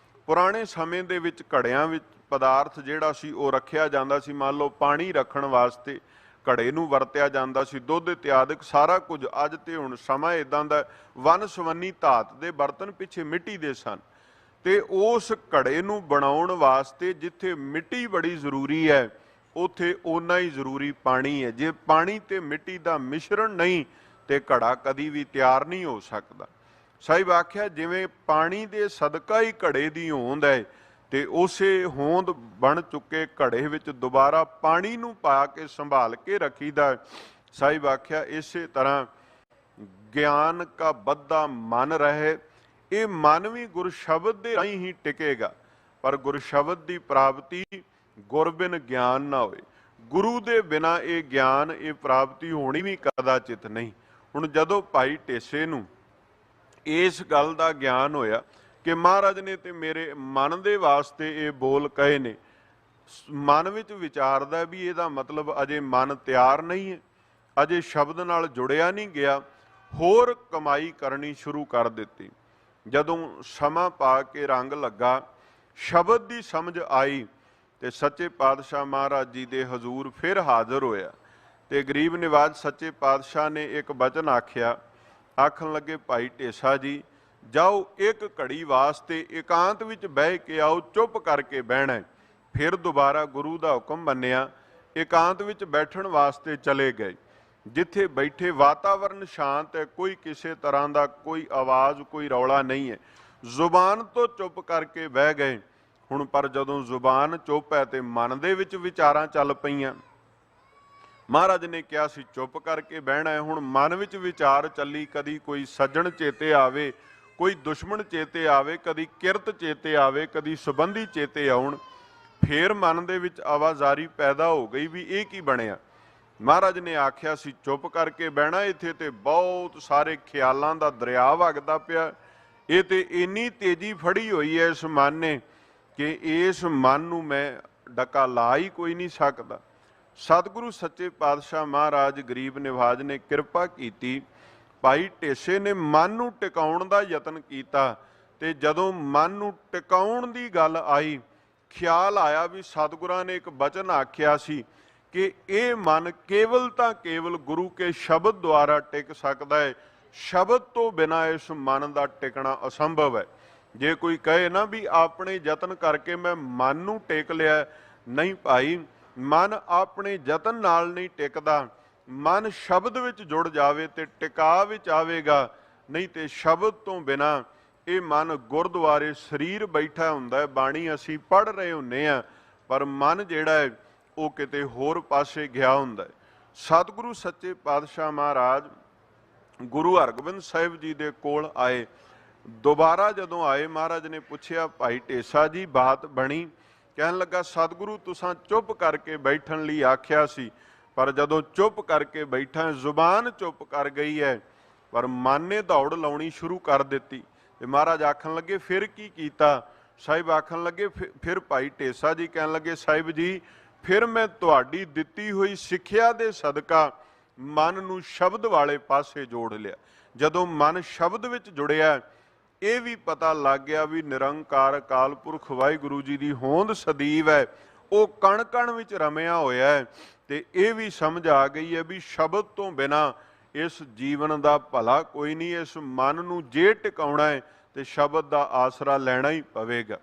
ਪੁਰਾਣੇ ਸਮੇਂ ਦੇ ਵਿੱਚ ਘੜਿਆਂ ਵਿੱਚ ਪਦਾਰਥ ਜਿਹੜਾ ਸੀ ਉਹ ਰੱਖਿਆ ਜਾਂਦਾ ਸੀ। ਮੰਨ ਲਓ ਪਾਣੀ ਰੱਖਣ ਵਾਸਤੇ ਘੜੇ ਨੂੰ ਵਰਤਿਆ ਜਾਂਦਾ ਸੀ, ਦੁੱਧ ਇਤਿਆਦਿਕ ਸਾਰਾ ਕੁਝ। ਅੱਜ ਤੇ ਹੁਣ ਸਮਾਂ ਇਦਾਂ ਦਾ, ਵੰਨ ਸਵੰਨੀ ਧਾਤ ਦੇ ਬਰਤਨ ਪਿੱਛੇ ਮਿੱਟੀ ਦੇ ਸਨ ਤੇ ਉਸ ਘੜੇ ਨੂੰ ਬਣਾਉਣ ਵਾਸਤੇ ਜਿੱਥੇ ਮਿੱਟੀ ਬੜੀ ਜ਼ਰੂਰੀ ਹੈ ਉੱਥੇ ਓਨਾ ਹੀ ਜ਼ਰੂਰੀ ਪਾਣੀ ਹੈ। ਜੇ ਪਾਣੀ ਤੇ ਮਿੱਟੀ ਦਾ ਮਿਸ਼ਰਣ ਨਹੀਂ ਤੇ ਘੜਾ ਕਦੀ ਵੀ ਤਿਆਰ ਨਹੀਂ ਹੋ ਸਕਦਾ। ਸਾਹਿਬ ਆਖਿਆ ਜਿਵੇਂ ਪਾਣੀ ਦੇ ਸਦਕਾ ਹੀ ਘੜੇ ਦੀ ਹੋਂਦ ਹੈ ਤੇ ਉਸੇ ਹੋਂਦ ਬਣ ਚੁੱਕੇ ਘੜੇ ਵਿੱਚ ਦੁਬਾਰਾ ਪਾਣੀ ਨੂੰ ਪਾ ਕੇ ਸੰਭਾਲ ਕੇ ਰੱਖੀਦਾ। ਸਾਹਿਬ ਆਖਿਆ ਇਸੇ ਤਰ੍ਹਾਂ ਗਿਆਨ ਕਾ ਬੱਧਾ ਮਨ ਰਹੇ, ਇਹ ਮਨ ਵੀ ਗੁਰ ਸ਼ਬਦ ਦੇ ਰਾਹੀਂ ਹੀ ਟਿਕੇਗਾ, ਪਰ ਗੁਰ ਸ਼ਬਦ ਦੀ ਪ੍ਰਾਪਤੀ ਗੁਰ ਬਿਨ ਗਿਆਨ ਨਾ ਹੋਏ। ਗੁਰੂ ਦੇ ਬਿਨਾ ਇਹ ਗਿਆਨ, ਇਹ ਪ੍ਰਾਪਤੀ ਹੋਣੀ ਵੀ ਕਦਾਚਿਤ ਨਹੀਂ। ਹੁਣ ਜਦੋਂ ਭਾਈ ਟੇਸੇ ਨੂੰ ਇਸ ਗੱਲ ਦਾ ਗਿਆਨ ਹੋਇਆ ਕਿ ਮਹਾਰਾਜ ਨੇ ਤੇ ਮੇਰੇ ਮਨ ਦੇ ਵਾਸਤੇ ਇਹ ਬੋਲ ਕਹੇ ਨੇ, ਮਨ ਵਿੱਚ ਵਿਚਾਰਦਾ ਵੀ ਇਹਦਾ ਮਤਲਬ ਅਜੇ ਮਨ ਤਿਆਰ ਨਹੀਂ ਹੈ, ਅਜੇ ਸ਼ਬਦ ਨਾਲ ਜੁੜਿਆ ਨਹੀਂ ਗਿਆ, ਹੋਰ ਕਮਾਈ ਕਰਨੀ ਸ਼ੁਰੂ ਕਰ ਦਿੱਤੀ। ਜਦੋਂ ਸਮਾਂ ਪਾ ਕੇ ਰੰਗ ਲੱਗਾ, ਸ਼ਬਦ ਦੀ ਸਮਝ ਆਈ ਤੇ ਸੱਚੇ ਪਾਤਸ਼ਾਹ ਮਹਾਰਾਜ ਜੀ ਦੇ ਹਜ਼ੂਰ ਫਿਰ ਹਾਜ਼ਰ ਹੋਇਆ ਤੇ ਗਰੀਬ ਨਿਵਾਜ ਸੱਚੇ ਪਾਤਸ਼ਾਹ ਨੇ ਇੱਕ ਬਚਨ ਆਖਿਆ। ਆਖਣ ਲੱਗੇ ਭਾਈ ਟੇਸਾ ਜੀ ਜਾਓ, ਇੱਕ ਘੜੀ ਵਾਸਤੇ ਇਕਾਂਤ ਵਿੱਚ ਬਹਿ ਕੇ ਆਓ, ਚੁੱਪ ਕਰਕੇ ਬਹਿਣਾ। ਫਿਰ ਦੁਬਾਰਾ ਗੁਰੂ ਦਾ ਹੁਕਮ ਮੰਨਿਆ, ਇਕਾਂਤ ਵਿੱਚ ਬੈਠਣ ਵਾਸਤੇ ਚਲੇ ਗਏ। ਜਿੱਥੇ ਬੈਠੇ ਵਾਤਾਵਰਨ ਸ਼ਾਂਤ ਹੈ, ਕੋਈ ਕਿਸੇ ਤਰ੍ਹਾਂ ਦਾ ਕੋਈ ਆਵਾਜ਼, ਕੋਈ ਰੌਲਾ ਨਹੀਂ ਹੈ। ਜ਼ੁਬਾਨ ਤੋਂ ਚੁੱਪ ਕਰਕੇ ਬਹਿ ਗਏ। ਹੁਣ ਪਰ ਜਦੋਂ ਜ਼ੁਬਾਨ ਚੁੱਪ ਹੈ ਤੇ ਮਨ ਦੇ ਵਿੱਚ ਵਿਚਾਰਾਂ ਚੱਲ ਪਈਆਂ। ਮਹਾਰਾਜ ਨੇ ਕਿਹਾ ਸੀ ਚੁੱਪ ਕਰਕੇ ਬਹਿਣਾ ਹੈ, ਹੁਣ ਮਨ ਵਿੱਚ ਵਿਚਾਰ ਚੱਲੀ, ਕਦੀ ਕੋਈ ਸੱਜਣ ਚੇਤੇ ਆਵੇ, ਕੋਈ ਦੁਸ਼ਮਣ ਚੇਤੇ ਆਵੇ, ਕਦੀ ਕਿਰਤ ਚੇਤੇ ਆਵੇ, ਕਦੀ ਸੰਬੰਧੀ ਚੇਤੇ ਆਉਣ। ਫੇਰ ਮਨ ਦੇ ਵਿੱਚ ਆਵਾਜ਼ਾਰੀ ਪੈਦਾ ਹੋ ਗਈ ਵੀ ਇਹ ਕੀ ਬਣਿਆ। ਮਹਾਰਾਜ ਨੇ ਆਖਿਆ ਸੀ ਚੁੱਪ ਕਰਕੇ ਬਹਿਣਾ, ਇੱਥੇ ਤੇ ਬਹੁਤ ਸਾਰੇ ਖਿਆਲਾਂ ਦਾ ਦਰਿਆ ਵਗਦਾ ਪਿਆ, ਇਹ ਤੇ ਇੰਨੀ ਤੇਜ਼ੀ ਫੜੀ ਹੋਈ ਹੈ ਇਸ ਮਨ ਨੇ ਕਿ ਇਸ ਮਨ ਨੂੰ ਮੈਂ ਡਕਾ ਲਾ ਹੀ ਕੋਈ ਨਹੀਂ ਸਕਦਾ। ਸਤਿਗੁਰੂ ਸੱਚੇ ਪਾਤਸ਼ਾਹ ਮਹਾਰਾਜ ਗਰੀਬ ਨਿਵਾਜ ਨੇ ਕਿਰਪਾ ਕੀਤੀ। ਭਾਈ ਢੇਸੇ ਨੇ ਮਨ ਨੂੰ ਟਿਕਾਉਣ ਦਾ ਯਤਨ ਕੀਤਾ ਤੇ ਜਦੋਂ ਮਨ ਨੂੰ ਟਿਕਾਉਣ ਦੀ ਗੱਲ ਆਈ, ਖਿਆਲ ਆਇਆ ਵੀ ਸਤਿਗੁਰਾਂ ਨੇ ਇੱਕ ਬਚਨ ਆਖਿਆ ਸੀ ਕਿ ਇਹ ਮਨ ਕੇਵਲ ਤਾਂ ਕੇਵਲ ਗੁਰੂ ਕੇ ਸ਼ਬਦ ਦੁਆਰਾ ਟਿਕ ਸਕਦਾ ਹੈ, ਸ਼ਬਦ ਤੋਂ ਬਿਨਾਂ ਇਸ ਮਨ ਦਾ ਟਿਕਣਾ ਅਸੰਭਵ ਹੈ। ਜੇ ਕੋਈ ਕਹੇ ਨਾ ਵੀ ਆਪਣੇ ਯਤਨ ਕਰਕੇ ਮੈਂ ਮਨ ਨੂੰ ਟੇਕ ਲਿਆ, ਨਹੀਂ ਭਾਈ, ਮਨ ਆਪਣੇ ਯਤਨ ਨਾਲ ਨਹੀਂ ਟਿਕਦਾ। ਮਨ ਸ਼ਬਦ ਵਿੱਚ ਜੁੜ ਜਾਵੇ ਤੇ ਟਿਕਾ ਵਿੱਚ ਆਵੇਗਾ, ਨਹੀਂ ਤੇ ਸ਼ਬਦ ਤੋਂ ਬਿਨਾਂ ਇਹ ਮਨ ਗੁਰਦੁਆਰੇ ਸਰੀਰ ਬੈਠਾ ਹੁੰਦਾ ਹੈ, ਬਾਣੀ ਅਸੀਂ ਪੜ੍ਹ ਰਹੇ ਹੁੰਦੇ ਆ, ਪਰ ਮਨ ਜਿਹੜਾ ਹੈ ਉਹ ਕਿਤੇ ਹੋਰ ਪਾਸੇ ਗਿਆ ਹੁੰਦਾ ਹੈ। ਸਤਿਗੁਰੂ ਸੱਚੇ ਪਾਤਸ਼ਾਹ ਮਹਾਰਾਜ ਗੁਰੂ ਹਰਗੋਬਿੰਦ ਸਾਹਿਬ ਜੀ ਦੇ ਕੋਲ ਆਏ। ਦੁਬਾਰਾ ਜਦੋਂ ਆਏ, ਮਹਾਰਾਜ ਨੇ ਪੁੱਛਿਆ, ਭਾਈ ਢੇਸਾ ਜੀ ਬਾਤ ਬਣੀ? ਕਹਿਣ ਲੱਗਾ, ਸਤਿਗੁਰੂ ਤੁਸਾਂ ਚੁੱਪ ਕਰਕੇ ਬੈਠਣ ਲਈ ਆਖਿਆ ਸੀ, ਪਰ ਜਦੋਂ ਚੁੱਪ ਕਰਕੇ ਬੈਠਾ, ਜ਼ੁਬਾਨ ਚੁੱਪ ਕਰ ਗਈ ਹੈ, ਪਰ ਮਨ ਨੇ ਦੌੜ ਲਾਉਣੀ ਸ਼ੁਰੂ ਕਰ ਦਿੱਤੀ। ਤੇ ਮਹਾਰਾਜ ਆਖਣ ਲੱਗੇ, ਫਿਰ ਕੀ ਕੀਤਾ? ਸਾਹਿਬ ਆਖਣ ਲੱਗੇ, ਫਿਰ ਭਾਈ ਢੇਸਾ ਜੀ ਕਹਿਣ ਲੱਗੇ, ਸਾਹਿਬ ਜੀ ਫਿਰ ਮੈਂ ਤੁਹਾਡੀ ਦਿੱਤੀ ਹੋਈ ਸਿੱਖਿਆ ਦੇ ਸਦਕਾ ਮਨ ਨੂੰ ਸ਼ਬਦ ਵਾਲੇ ਪਾਸੇ ਜੋੜ ਲਿਆ। ਜਦੋਂ ਮਨ ਸ਼ਬਦ ਵਿੱਚ ਜੁੜਿਆ, ਇਹ ਵੀ ਪਤਾ ਲੱਗ ਗਿਆ ਵੀ ਨਿਰੰਕਾਰ ਅਕਾਲ ਪੁਰਖ ਵਾਹਿਗੁਰੂ ਜੀ ਦੀ ਹੋਂਦ ਸਦੀਵ ਹੈ, ਉਹ ਕਣ ਕਣ ਵਿੱਚ ਰਮਿਆ ਹੋਇਆ ਹੈ। ਤੇ ਇਹ ਵੀ ਸਮਝ ਆ ਗਈ ਹੈ ਵੀ ਸ਼ਬਦ ਤੋਂ ਬਿਨਾਂ ਇਸ ਜੀਵਨ ਦਾ ਭਲਾ ਕੋਈ ਨਹੀਂ। ਇਸ ਮਨ ਨੂੰ ਜੇ ਟਿਕਾਉਣਾ ਹੈ ਤੇ ਸ਼ਬਦ ਦਾ ਆਸਰਾ ਲੈਣਾ ਹੀ ਪਵੇਗਾ।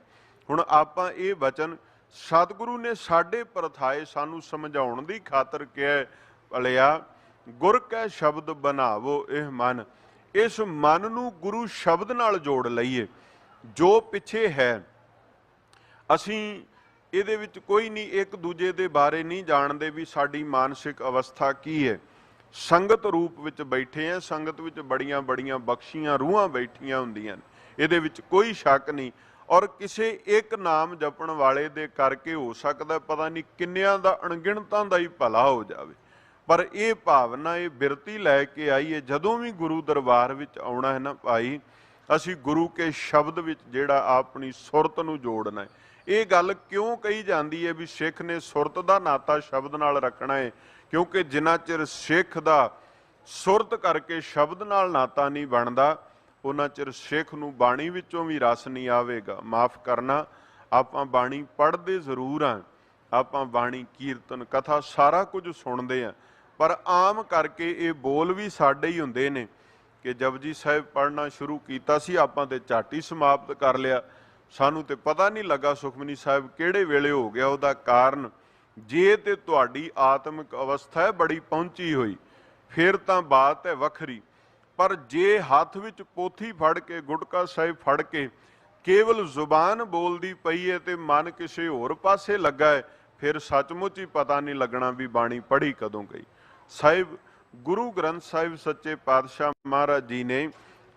ਹੁਣ ਆਪਾਂ ਇਹ ਵਚਨ ਸਤਿਗੁਰੂ ਨੇ ਸਾਡੇ ਪਰਥਾਏ ਸਾਨੂੰ ਸਮਝਾਉਣ ਦੀ ਖਾਤਰ ਕਿਹਾ, ਭਲਿਆ ਗੁਰ ਕੈ ਸ਼ਬਦ ਬਣਾਵੋ ਇਹ ਮਨ। ਇਸ ਮਨ ਨੂੰ ਗੁਰੂ ਸ਼ਬਦ ਨਾਲ ਜੋੜ ਲਈਏ। ਜੋ ਪਿੱਛੇ ਹੈ ਅਸੀਂ ਇਹਦੇ ਵਿੱਚ ਕੋਈ ਨਹੀਂ, ਇੱਕ ਦੂਜੇ ਦੇ ਬਾਰੇ ਨਹੀਂ ਜਾਣਦੇ ਵੀ ਸਾਡੀ ਮਾਨਸਿਕ ਅਵਸਥਾ ਕੀ ਹੈ। ਸੰਗਤ ਰੂਪ ਵਿੱਚ ਬੈਠੇ ਆ, ਸੰਗਤ ਵਿੱਚ ਬੜੀਆਂ ਬੜੀਆਂ ਬਖਸ਼ੀਆਂ ਰੂਹਾਂ ਬੈਠੀਆਂ ਹੁੰਦੀਆਂ ਨੇ, ਇਹਦੇ ਵਿੱਚ ਕੋਈ ਸ਼ੱਕ ਨਹੀਂ। ਔਰ ਕਿਸੇ ਇੱਕ ਨਾਮ ਜਪਣ ਵਾਲੇ ਦੇ ਕਰਕੇ ਹੋ ਸਕਦਾ ਪਤਾ ਨਹੀਂ ਕਿੰਨਿਆਂ ਦਾ ਅਣਗਿਣਤਾਂ ਦਾ ਹੀ ਭਲਾ ਹੋ ਜਾਵੇ। ਪਰ ਇਹ ਭਾਵਨਾ, ਇਹ ਬਿਰਤੀ ਲੈ ਕੇ ਆਈਏ, ਜਦੋਂ ਵੀ ਗੁਰੂ ਦਰਬਾਰ ਵਿੱਚ ਆਉਣਾ ਹੈ ਨਾ ਭਾਈ, ਅਸੀਂ ਗੁਰੂ ਕੇ ਸ਼ਬਦ ਵਿੱਚ ਜਿਹੜਾ ਆਪਣੀ ਸੁਰਤ ਨੂੰ ਜੋੜਨਾ ਹੈ। ਇਹ ਗੱਲ ਕਿਉਂ ਕਹੀ ਜਾਂਦੀ ਹੈ ਵੀ ਸਿੱਖ ਨੇ ਸੁਰਤ ਦਾ ਨਾਤਾ ਸ਼ਬਦ ਨਾਲ ਰੱਖਣਾ ਹੈ? ਕਿਉਂਕਿ ਜਿੰਨਾ ਚਿਰ ਸਿੱਖ ਦਾ ਸੁਰਤ ਕਰਕੇ ਸ਼ਬਦ ਨਾਲ ਨਾਤਾ ਨਹੀਂ ਬਣਦਾ, ਉਹਨਾਂ ਚਿਰ ਸਿੱਖ ਨੂੰ ਬਾਣੀ ਵਿੱਚੋਂ ਵੀ ਰਸ ਨਹੀਂ ਆਵੇਗਾ। ਮਾਫ ਕਰਨਾ, ਆਪਾਂ ਬਾਣੀ ਪੜ੍ਹਦੇ ਜ਼ਰੂਰ ਹਾਂ, ਆਪਾਂ ਬਾਣੀ ਕੀਰਤਨ ਕਥਾ ਸਾਰਾ ਕੁਝ ਸੁਣਦੇ ਹਾਂ, ਪਰ ਆਮ ਕਰਕੇ ਇਹ ਬੋਲ ਵੀ ਸਾਡੇ ਹੀ ਹੁੰਦੇ ਨੇ ਕਿ ਜਪਜੀ ਸਾਹਿਬ ਪੜ੍ਹਨਾ ਸ਼ੁਰੂ ਕੀਤਾ ਸੀ, ਆਪਾਂ ਤੇ ਝੱਟ ਹੀ ਸਮਾਪਤ ਕਰ ਲਿਆ, ਸਾਨੂੰ ਤੇ ਪਤਾ ਨਹੀਂ ਲੱਗਾ ਸੁਖਮਨੀ ਸਾਹਿਬ ਕਿਹੜੇ ਵੇਲੇ ਹੋ ਗਿਆ। ਉਹਦਾ ਕਾਰਨ, ਜੇ ਤੇ ਤੁਹਾਡੀ ਆਤਮਿਕ ਅਵਸਥਾ ਹੈ ਬੜੀ ਪਹੁੰਚੀ ਹੋਈ, ਫਿਰ ਤਾਂ ਬਾਤ ਹੈ ਵੱਖਰੀ। ਪਰ ਜੇ ਹੱਥ ਵਿੱਚ ਪੋਥੀ ਫੜ ਕੇ, ਗੁਟਕਾ ਸਾਹਿਬ ਫੜ ਕੇ ਕੇਵਲ ਜ਼ੁਬਾਨ ਬੋਲਦੀ ਪਈ ਹੈ ਤੇ ਮਨ ਕਿਸੇ ਹੋਰ ਪਾਸੇ ਲੱਗਾ ਹੈ, ਫਿਰ ਸੱਚਮੁੱਚ ਹੀ ਪਤਾ ਨਹੀਂ ਲੱਗਣਾ ਵੀ ਬਾਣੀ ਪੜ੍ਹੀ ਕਦੋਂ ਗਈ। ਸਾਹਿਬ ਗੁਰੂ ਗ੍ਰੰਥ ਸਾਹਿਬ ਸੱਚੇ ਪਾਤਸ਼ਾਹ ਮਹਾਰਾਜ ਜੀ ਨੇ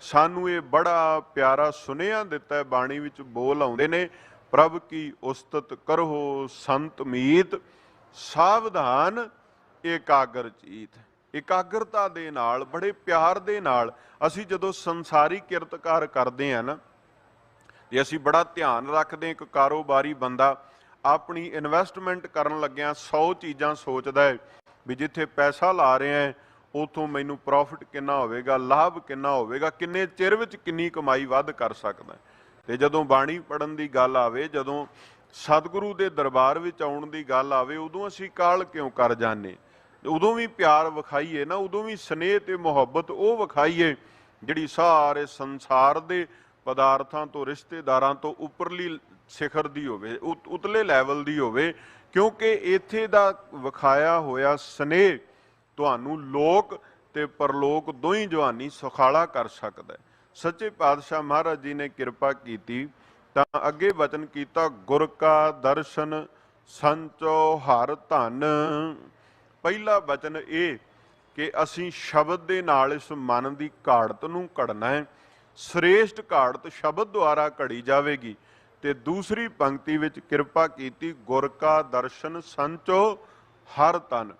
ਸਾਨੂੰ ਇਹ ਬੜਾ ਪਿਆਰਾ ਸੁਨੇਹਾ ਦਿੱਤਾ ਹੈ। ਬਾਣੀ ਵਿੱਚ ਬੋਲ ਆਉਂਦੇ ਨੇ, ਪ੍ਰਭ ਕੀ ਉਸਤਤ ਕਰੋ ਸੰਤ ਮੀਤ, ਸਾਵਧਾਨ ਏਕਾਗਰ ਚੀਤ। ਇਕਾਗਰਤਾ ਦੇ ਨਾਲ, ਬੜੇ ਪਿਆਰ ਦੇ ਨਾਲ ਅਸੀਂ ਜਦੋਂ ਸੰਸਾਰੀ ਕਿਰਤਕਾਰ ਕਰਦੇ ਹਾਂ ਨਾ, ਤੇ ਅਸੀਂ ਬੜਾ ਧਿਆਨ ਰੱਖਦੇ। ਇੱਕ ਕਾਰੋਬਾਰੀ ਬੰਦਾ ਆਪਣੀ ਇਨਵੈਸਟਮੈਂਟ ਕਰਨ ਲੱਗਿਆ 100 ਚੀਜ਼ਾਂ ਸੋਚਦਾ ਹੈ ਵੀ ਜਿੱਥੇ ਪੈਸਾ ਲਾ ਰਿਹਾ ਹੈ ਉਥੋਂ ਮੈਨੂੰ ਪ੍ਰੋਫਿਟ ਕਿੰਨਾ ਹੋਵੇਗਾ, ਲਾਭ ਕਿੰਨਾ ਹੋਵੇਗਾ, ਕਿੰਨੇ ਚਿਰ ਵਿੱਚ ਕਿੰਨੀ ਕਮਾਈ ਵੱਧ ਕਰ ਸਕਦਾ। ਤੇ ਜਦੋਂ ਬਾਣੀ ਪੜ੍ਹਨ ਦੀ ਗੱਲ ਆਵੇ, ਜਦੋਂ ਸਤਿਗੁਰੂ ਦੇ ਦਰਬਾਰ ਵਿੱਚ ਆਉਣ ਦੀ ਗੱਲ ਆਵੇ, ਉਦੋਂ ਅਸੀਂ ਕਾਹਲ ਕਿਉਂ ਕਰ ਜਾਂਦੇ? ਉਦੋਂ ਵੀ ਪਿਆਰ ਵਿਖਾਈਏ ਨਾ, ਉਦੋਂ ਵੀ ਸਨੇਹ ਤੇ ਮੁਹੱਬਤ ਉਹ ਵਿਖਾਈਏ ਜਿਹੜੀ ਸਾਰੇ ਸੰਸਾਰ ਦੇ ਪਦਾਰਥਾਂ ਤੋਂ, ਰਿਸ਼ਤੇਦਾਰਾਂ ਤੋਂ ਉੱਪਰਲੀ ਸਿਖਰ ਦੀ ਹੋਵੇ, ਉਤਲੇ ਲੈਵਲ ਦੀ ਹੋਵੇ। ਕਿਉਂਕਿ ਇੱਥੇ ਦਾ ਵਿਖਾਇਆ ਹੋਇਆ ਸਨੇਹ ਤੁਹਾਨੂੰ ਲੋਕ ਤੇ ਪਰਲੋਕ ਦੋਹੀਂ ਜਹਾਨੀ ਸੁਖਾਲਾ ਕਰ ਸਕਦਾ ਹੈ। ਸੱਚੇ ਪਾਤਸ਼ਾਹ ਮਹਾਰਾਜ ਜੀ ਨੇ ਕਿਰਪਾ ਕੀਤੀ ਤਾਂ ਅੱਗੇ ਵਚਨ ਕੀਤਾ, ਗੁਰ ਕਾ ਦਰਸ਼ਨ ਸੰਚੋ ਹਰ ਧਨ। ਪਹਿਲਾ ਵਚਨ ਇਹ ਕਿ ਅਸੀਂ ਸ਼ਬਦ ਦੇ ਨਾਲ ਇਸ ਮਨ ਦੀ ਘਾੜਤ ਨੂੰ ਘੜਨਾ ਹੈ। ਸ੍ਰੇਸ਼ਟ ਘਾੜਤ ਸ਼ਬਦ ਦੁਆਰਾ ਘੜੀ ਜਾਵੇਗੀ। ਤੇ ਦੂਸਰੀ ਪੰਕਤੀ ਵਿੱਚ ਕਿਰਪਾ ਕੀਤੀ, ਗੁਰ ਕਾ ਦਰਸ਼ਨ ਸੰਚੋ ਹਰ ਤਨ।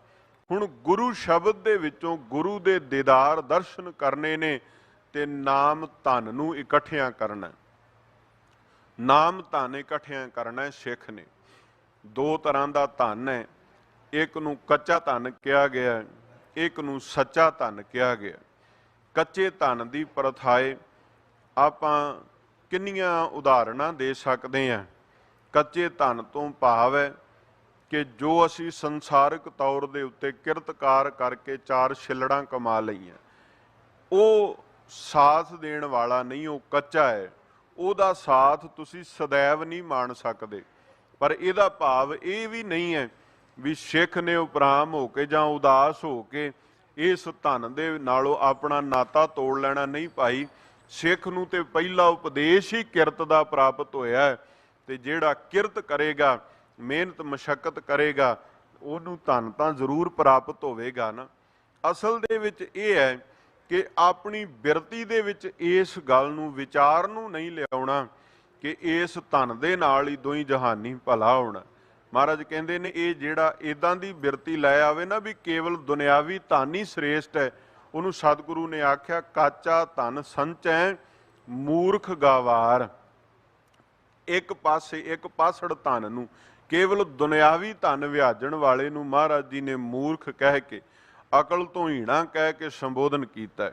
ਹੁਣ ਗੁਰੂ ਸ਼ਬਦ ਦੇ ਵਿੱਚੋਂ ਗੁਰੂ ਦੇ ਦੀਦਾਰ ਦਰਸ਼ਨ ਕਰਨੇ ਨੇ ਤੇ ਨਾਮ ਧਨ ਨੂੰ ਇਕੱਠਿਆਂ ਕਰਨਾ। ਨਾਮ ਧਨ ਇਕੱਠਿਆਂ ਕਰਨਾ ਸਿੱਖ ਨੇ। ਦੋ ਤਰ੍ਹਾਂ ਦਾ ਧਨ ਹੈ, ਇੱਕ ਨੂੰ ਕੱਚਾ ਧਨ ਕਿਹਾ ਗਿਆ, ਇੱਕ ਨੂੰ ਸੱਚਾ ਧਨ ਕਿਹਾ ਗਿਆ। ਕੱਚੇ ਧਨ ਦੀ ਪ੍ਰਥਾਏ ਆਪਾਂ ਕਿੰਨੀਆਂ ਉਦਾਹਰਣਾਂ ਦੇ ਸਕਦੇ ਹਾਂ। ਕੱਚੇ ਧਨ ਤੋਂ ਭਾਵ ਹੈ ਕਿ ਜੋ ਅਸੀਂ ਸੰਸਾਰਿਕ ਤੌਰ ਦੇ ਉੱਤੇ ਕਿਰਤਕਾਰ ਕਰਕੇ 4 ਛਿੱਲੜਾਂ ਕਮਾ ਲਈਆਂ, ਉਹ ਸਾਥ ਦੇਣ ਵਾਲਾ ਨਹੀਂ, ਉਹ ਕੱਚਾ ਹੈ। ਉਹਦਾ ਸਾਥ ਤੁਸੀਂ ਸदैव ਨਹੀਂ ਮਾਣ ਸਕਦੇ। ਪਰ ਇਹਦਾ ਭਾਵ ਇਹ ਵੀ ਨਹੀਂ ਹੈ ਵੀ ਸਿੱਖ ਨੇ ਉਪਰਾਮ ਹੋ ਕੇ ਜਾਂ ਉਦਾਸ ਹੋ ਕੇ ਇਸ ਧਨ ਦੇ ਨਾਲੋਂ ਆਪਣਾ ਨਾਤਾ ਤੋੜ ਲੈਣਾ। ਨਹੀਂ ਭਾਈ, ਸਿੱਖ ਨੂੰ ਤੇ ਪਹਿਲਾ ਉਪਦੇਸ਼ ਹੀ ਕਿਰਤ ਦਾ ਪ੍ਰਾਪਤ ਹੋਇਆ ਹੈ, ਤੇ ਜਿਹੜਾ ਕਿਰਤ ਕਰੇਗਾ, ਮਿਹਨਤ ਮਸ਼ੱਕਤ ਕਰੇਗਾ, ਉਹਨੂੰ ਧਨ ਤਾਂ ਜ਼ਰੂਰ ਪ੍ਰਾਪਤ ਹੋਵੇਗਾ ਨਾ। ਅਸਲ ਦੇ ਵਿੱਚ ਇਹ ਹੈ ਕਿ ਆਪਣੀ ਬਿਰਤੀ ਦੇ ਵਿੱਚ ਇਸ ਗੱਲ ਨੂੰ, ਵਿਚਾਰ ਨੂੰ ਨਹੀਂ ਲਿਆਉਣਾ ਕਿ ਇਸ ਧਨ ਦੇ ਨਾਲ ਹੀ ਦੋਈ ਜਹਾਨੀ ਭਲਾ ਹੋਣਾ। ਮਹਾਰਾਜ ਕਹਿੰਦੇ ਨੇ ਇਹ ਜਿਹੜਾ ਇਦਾਂ ਦੀ ਬਿਰਤੀ ਲੈ ਆਵੇ ਨਾ ਵੀ ਕੇਵਲ ਦੁਨਿਆਵੀ ਧਨ ਹੀ ਸ੍ਰੇਸ਼ਟ ਹੈ, ਉਹਨੂੰ ਸਤਿਗੁਰੂ ਨੇ ਆਖਿਆ ਕਾਚਾ ਧਨ ਸੰਚੈ ਮੂਰਖ ਗਾਵਾਰ। ਇੱਕ ਪਾਸੇ ਇੱਕ ਪਾਸੜ ਧਨ ਨੂੰ, ਕੇਵਲ ਦੁਨਿਆਵੀ ਧਨ ਵਿਆਜਣ ਵਾਲੇ ਨੂੰ ਮਹਾਰਾਜ ਜੀ ਨੇ ਮੂਰਖ ਕਹਿ ਕੇ, ਅਕਲ ਤੋਂ ਹੀਣਾ ਕਹਿ ਕੇ ਸੰਬੋਧਨ ਕੀਤਾ।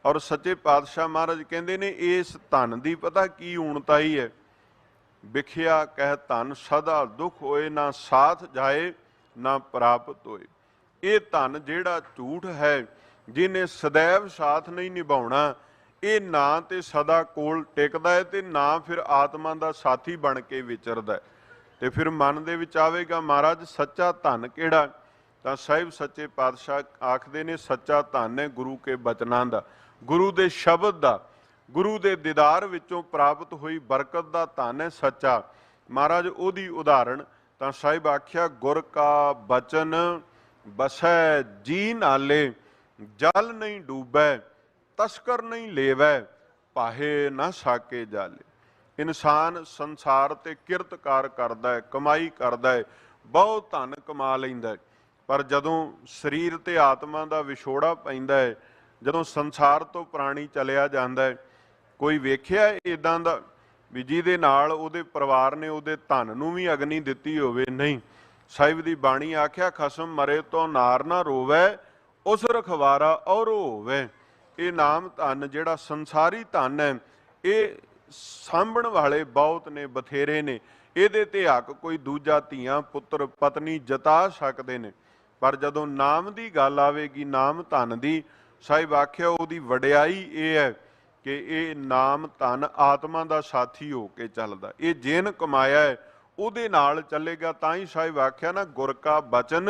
ਔਰ ਸੱਚੇ ਪਾਤਸ਼ਾਹ ਮਹਾਰਾਜ ਕਹਿੰਦੇ ਨੇ ਇਸ ਧਨ ਦੀ ਪਤਾ ਕੀ ਊਣਤਾਈ ਹੈ। ਵਿਖਿਆ ਕਹਿ ਧਨ ਸਦਾ ਦੁੱਖ ਹੋਏ, ਨਾ ਸਾਥ ਜਾਏ ਨਾ ਪ੍ਰਾਪਤ ਹੋਏ। ਇਹ ਧਨ ਜਿਹੜਾ ਝੂਠ ਹੈ, ਜਿਹਨੇ ਸदैव ਸਾਥ ਨਹੀਂ ਨਿਭਾਉਣਾ, ਇਹ ਨਾ ਤੇ ਸਦਾ ਕੋਲ ਟਿਕਦਾ ਹੈ ਤੇ ਨਾ ਫਿਰ ਆਤਮਾ ਦਾ ਸਾਥੀ ਬਣ ਕੇ ਵਿਚਰਦਾ। ਤੇ ਫਿਰ ਮਨ ਦੇ ਵਿੱਚ ਆਵੇਗਾ ਮਹਾਰਾਜ ਸੱਚਾ ਧਨ ਕਿਹੜਾ? ਤਾਂ ਸਾਹਿਬ ਸੱਚੇ ਪਾਤਸ਼ਾਹ ਆਖਦੇ ਨੇ ਸੱਚਾ ਧਨ ਹੈ ਗੁਰੂ ਕੇ ਬਚਨਾਂ ਦਾ, ਗੁਰੂ ਦੇ ਸ਼ਬਦ ਦਾ, ਗੁਰੂ ਦੇ ਦੀਦਾਰ ਵਿੱਚੋਂ ਪ੍ਰਾਪਤ ਹੋਈ ਬਰਕਤ ਦਾ ਧਨ ਹੈ ਸੱਚਾ। ਮਹਾਰਾਜ ਉਹਦੀ ਉਦਾਹਰਣ ਤਾਂ ਸਾਹਿਬ ਆਖਿਆ ਗੁਰ ਕਾ ਬਚਨ ਬਸੈ ਜੀ ਨਾਲੇ, ਜਲ ਨਹੀਂ ਡੂਬੈ ਤਸਕਰ ਨਹੀਂ ਲੇਵੈ, ਪਾਹੇ ਨਾ ਸਾਕੇ ਜਾਲੇ। ਇਨਸਾਨ ਸੰਸਾਰ ਤੇ ਕਿਰਤਕਾਰ ਕਰਦਾ ਹੈ, ਕਮਾਈ ਕਰਦਾ ਹੈ, ਬਹੁਤ ਧਨ ਕਮਾ ਲੈਂਦਾ ਹੈ, ਪਰ ਜਦੋਂ ਸਰੀਰ ਤੇ ਆਤਮਾ ਦਾ ਵਿਛੋੜਾ ਪੈਂਦਾ ਹੈ, ਜਦੋਂ ਸੰਸਾਰ ਤੋਂ ਪ੍ਰਾਣੀ ਚਲਿਆ ਜਾਂਦਾ ਹੈ, ਕੋਈ ਵੇਖਿਆ ਇਦਾਂ ਦਾ ਵੀ ਜਿਹਦੇ ਨਾਲ ਉਹਦੇ ਪਰਿਵਾਰ ਨੇ ਉਹਦੇ ਧਨ ਨੂੰ ਵੀ ਅਗਨੀ ਦਿੱਤੀ ਹੋਵੇ? ਨਹੀਂ। ਸਾਹਿਬ ਦੀ ਬਾਣੀ ਆਖਿਆ ਖਸਮ ਮਰੇ ਤੋਂ ਨਾਰ ਨਾ ਰੋਵੈ, ਉਸ ਰਖਵਾਰਾ ਔਰੋ ਹੋਵੇ। ਇਹ ਨਾਮ ਧਨ ਜਿਹੜਾ ਸੰਸਾਰੀ ਧਨ ਹੈ, ਇਹ ਸਾਂਭਣ ਵਾਲੇ ਬਹੁਤ ਨੇ, ਬਥੇਰੇ ਨੇ, ਇਹਦੇ ਤੇ ਹੱਕ ਕੋਈ ਦੂਜਾ ਧੀਆਂ ਪੁੱਤਰ ਪਤਨੀ ਜਤਾ ਸਕਦੇ ਨੇ। ਪਰ ਜਦੋਂ ਨਾਮ ਦੀ ਗੱਲ ਆਵੇਗੀ, ਨਾਮ ਧਨ ਦੀ, ਸਾਹਿਬ ਆਖਿਆ ਉਹਦੀ ਵਡਿਆਈ ਇਹ ਹੈ ਕਿ ਇਹ ਨਾਮ ਧਨ ਆਤਮਾ ਦਾ ਸਾਥੀ ਹੋ ਕੇ ਚੱਲਦਾ। ਇਹ ਜਿਨ ਕਮਾਇਆ ਹੈ ਉਹਦੇ ਨਾਲ ਚੱਲੇਗਾ। ਤਾਂ ਹੀ ਸਾਹਿਬ ਆਖਿਆ ਨਾ ਗੁਰ ਕਾ ਬਚਨ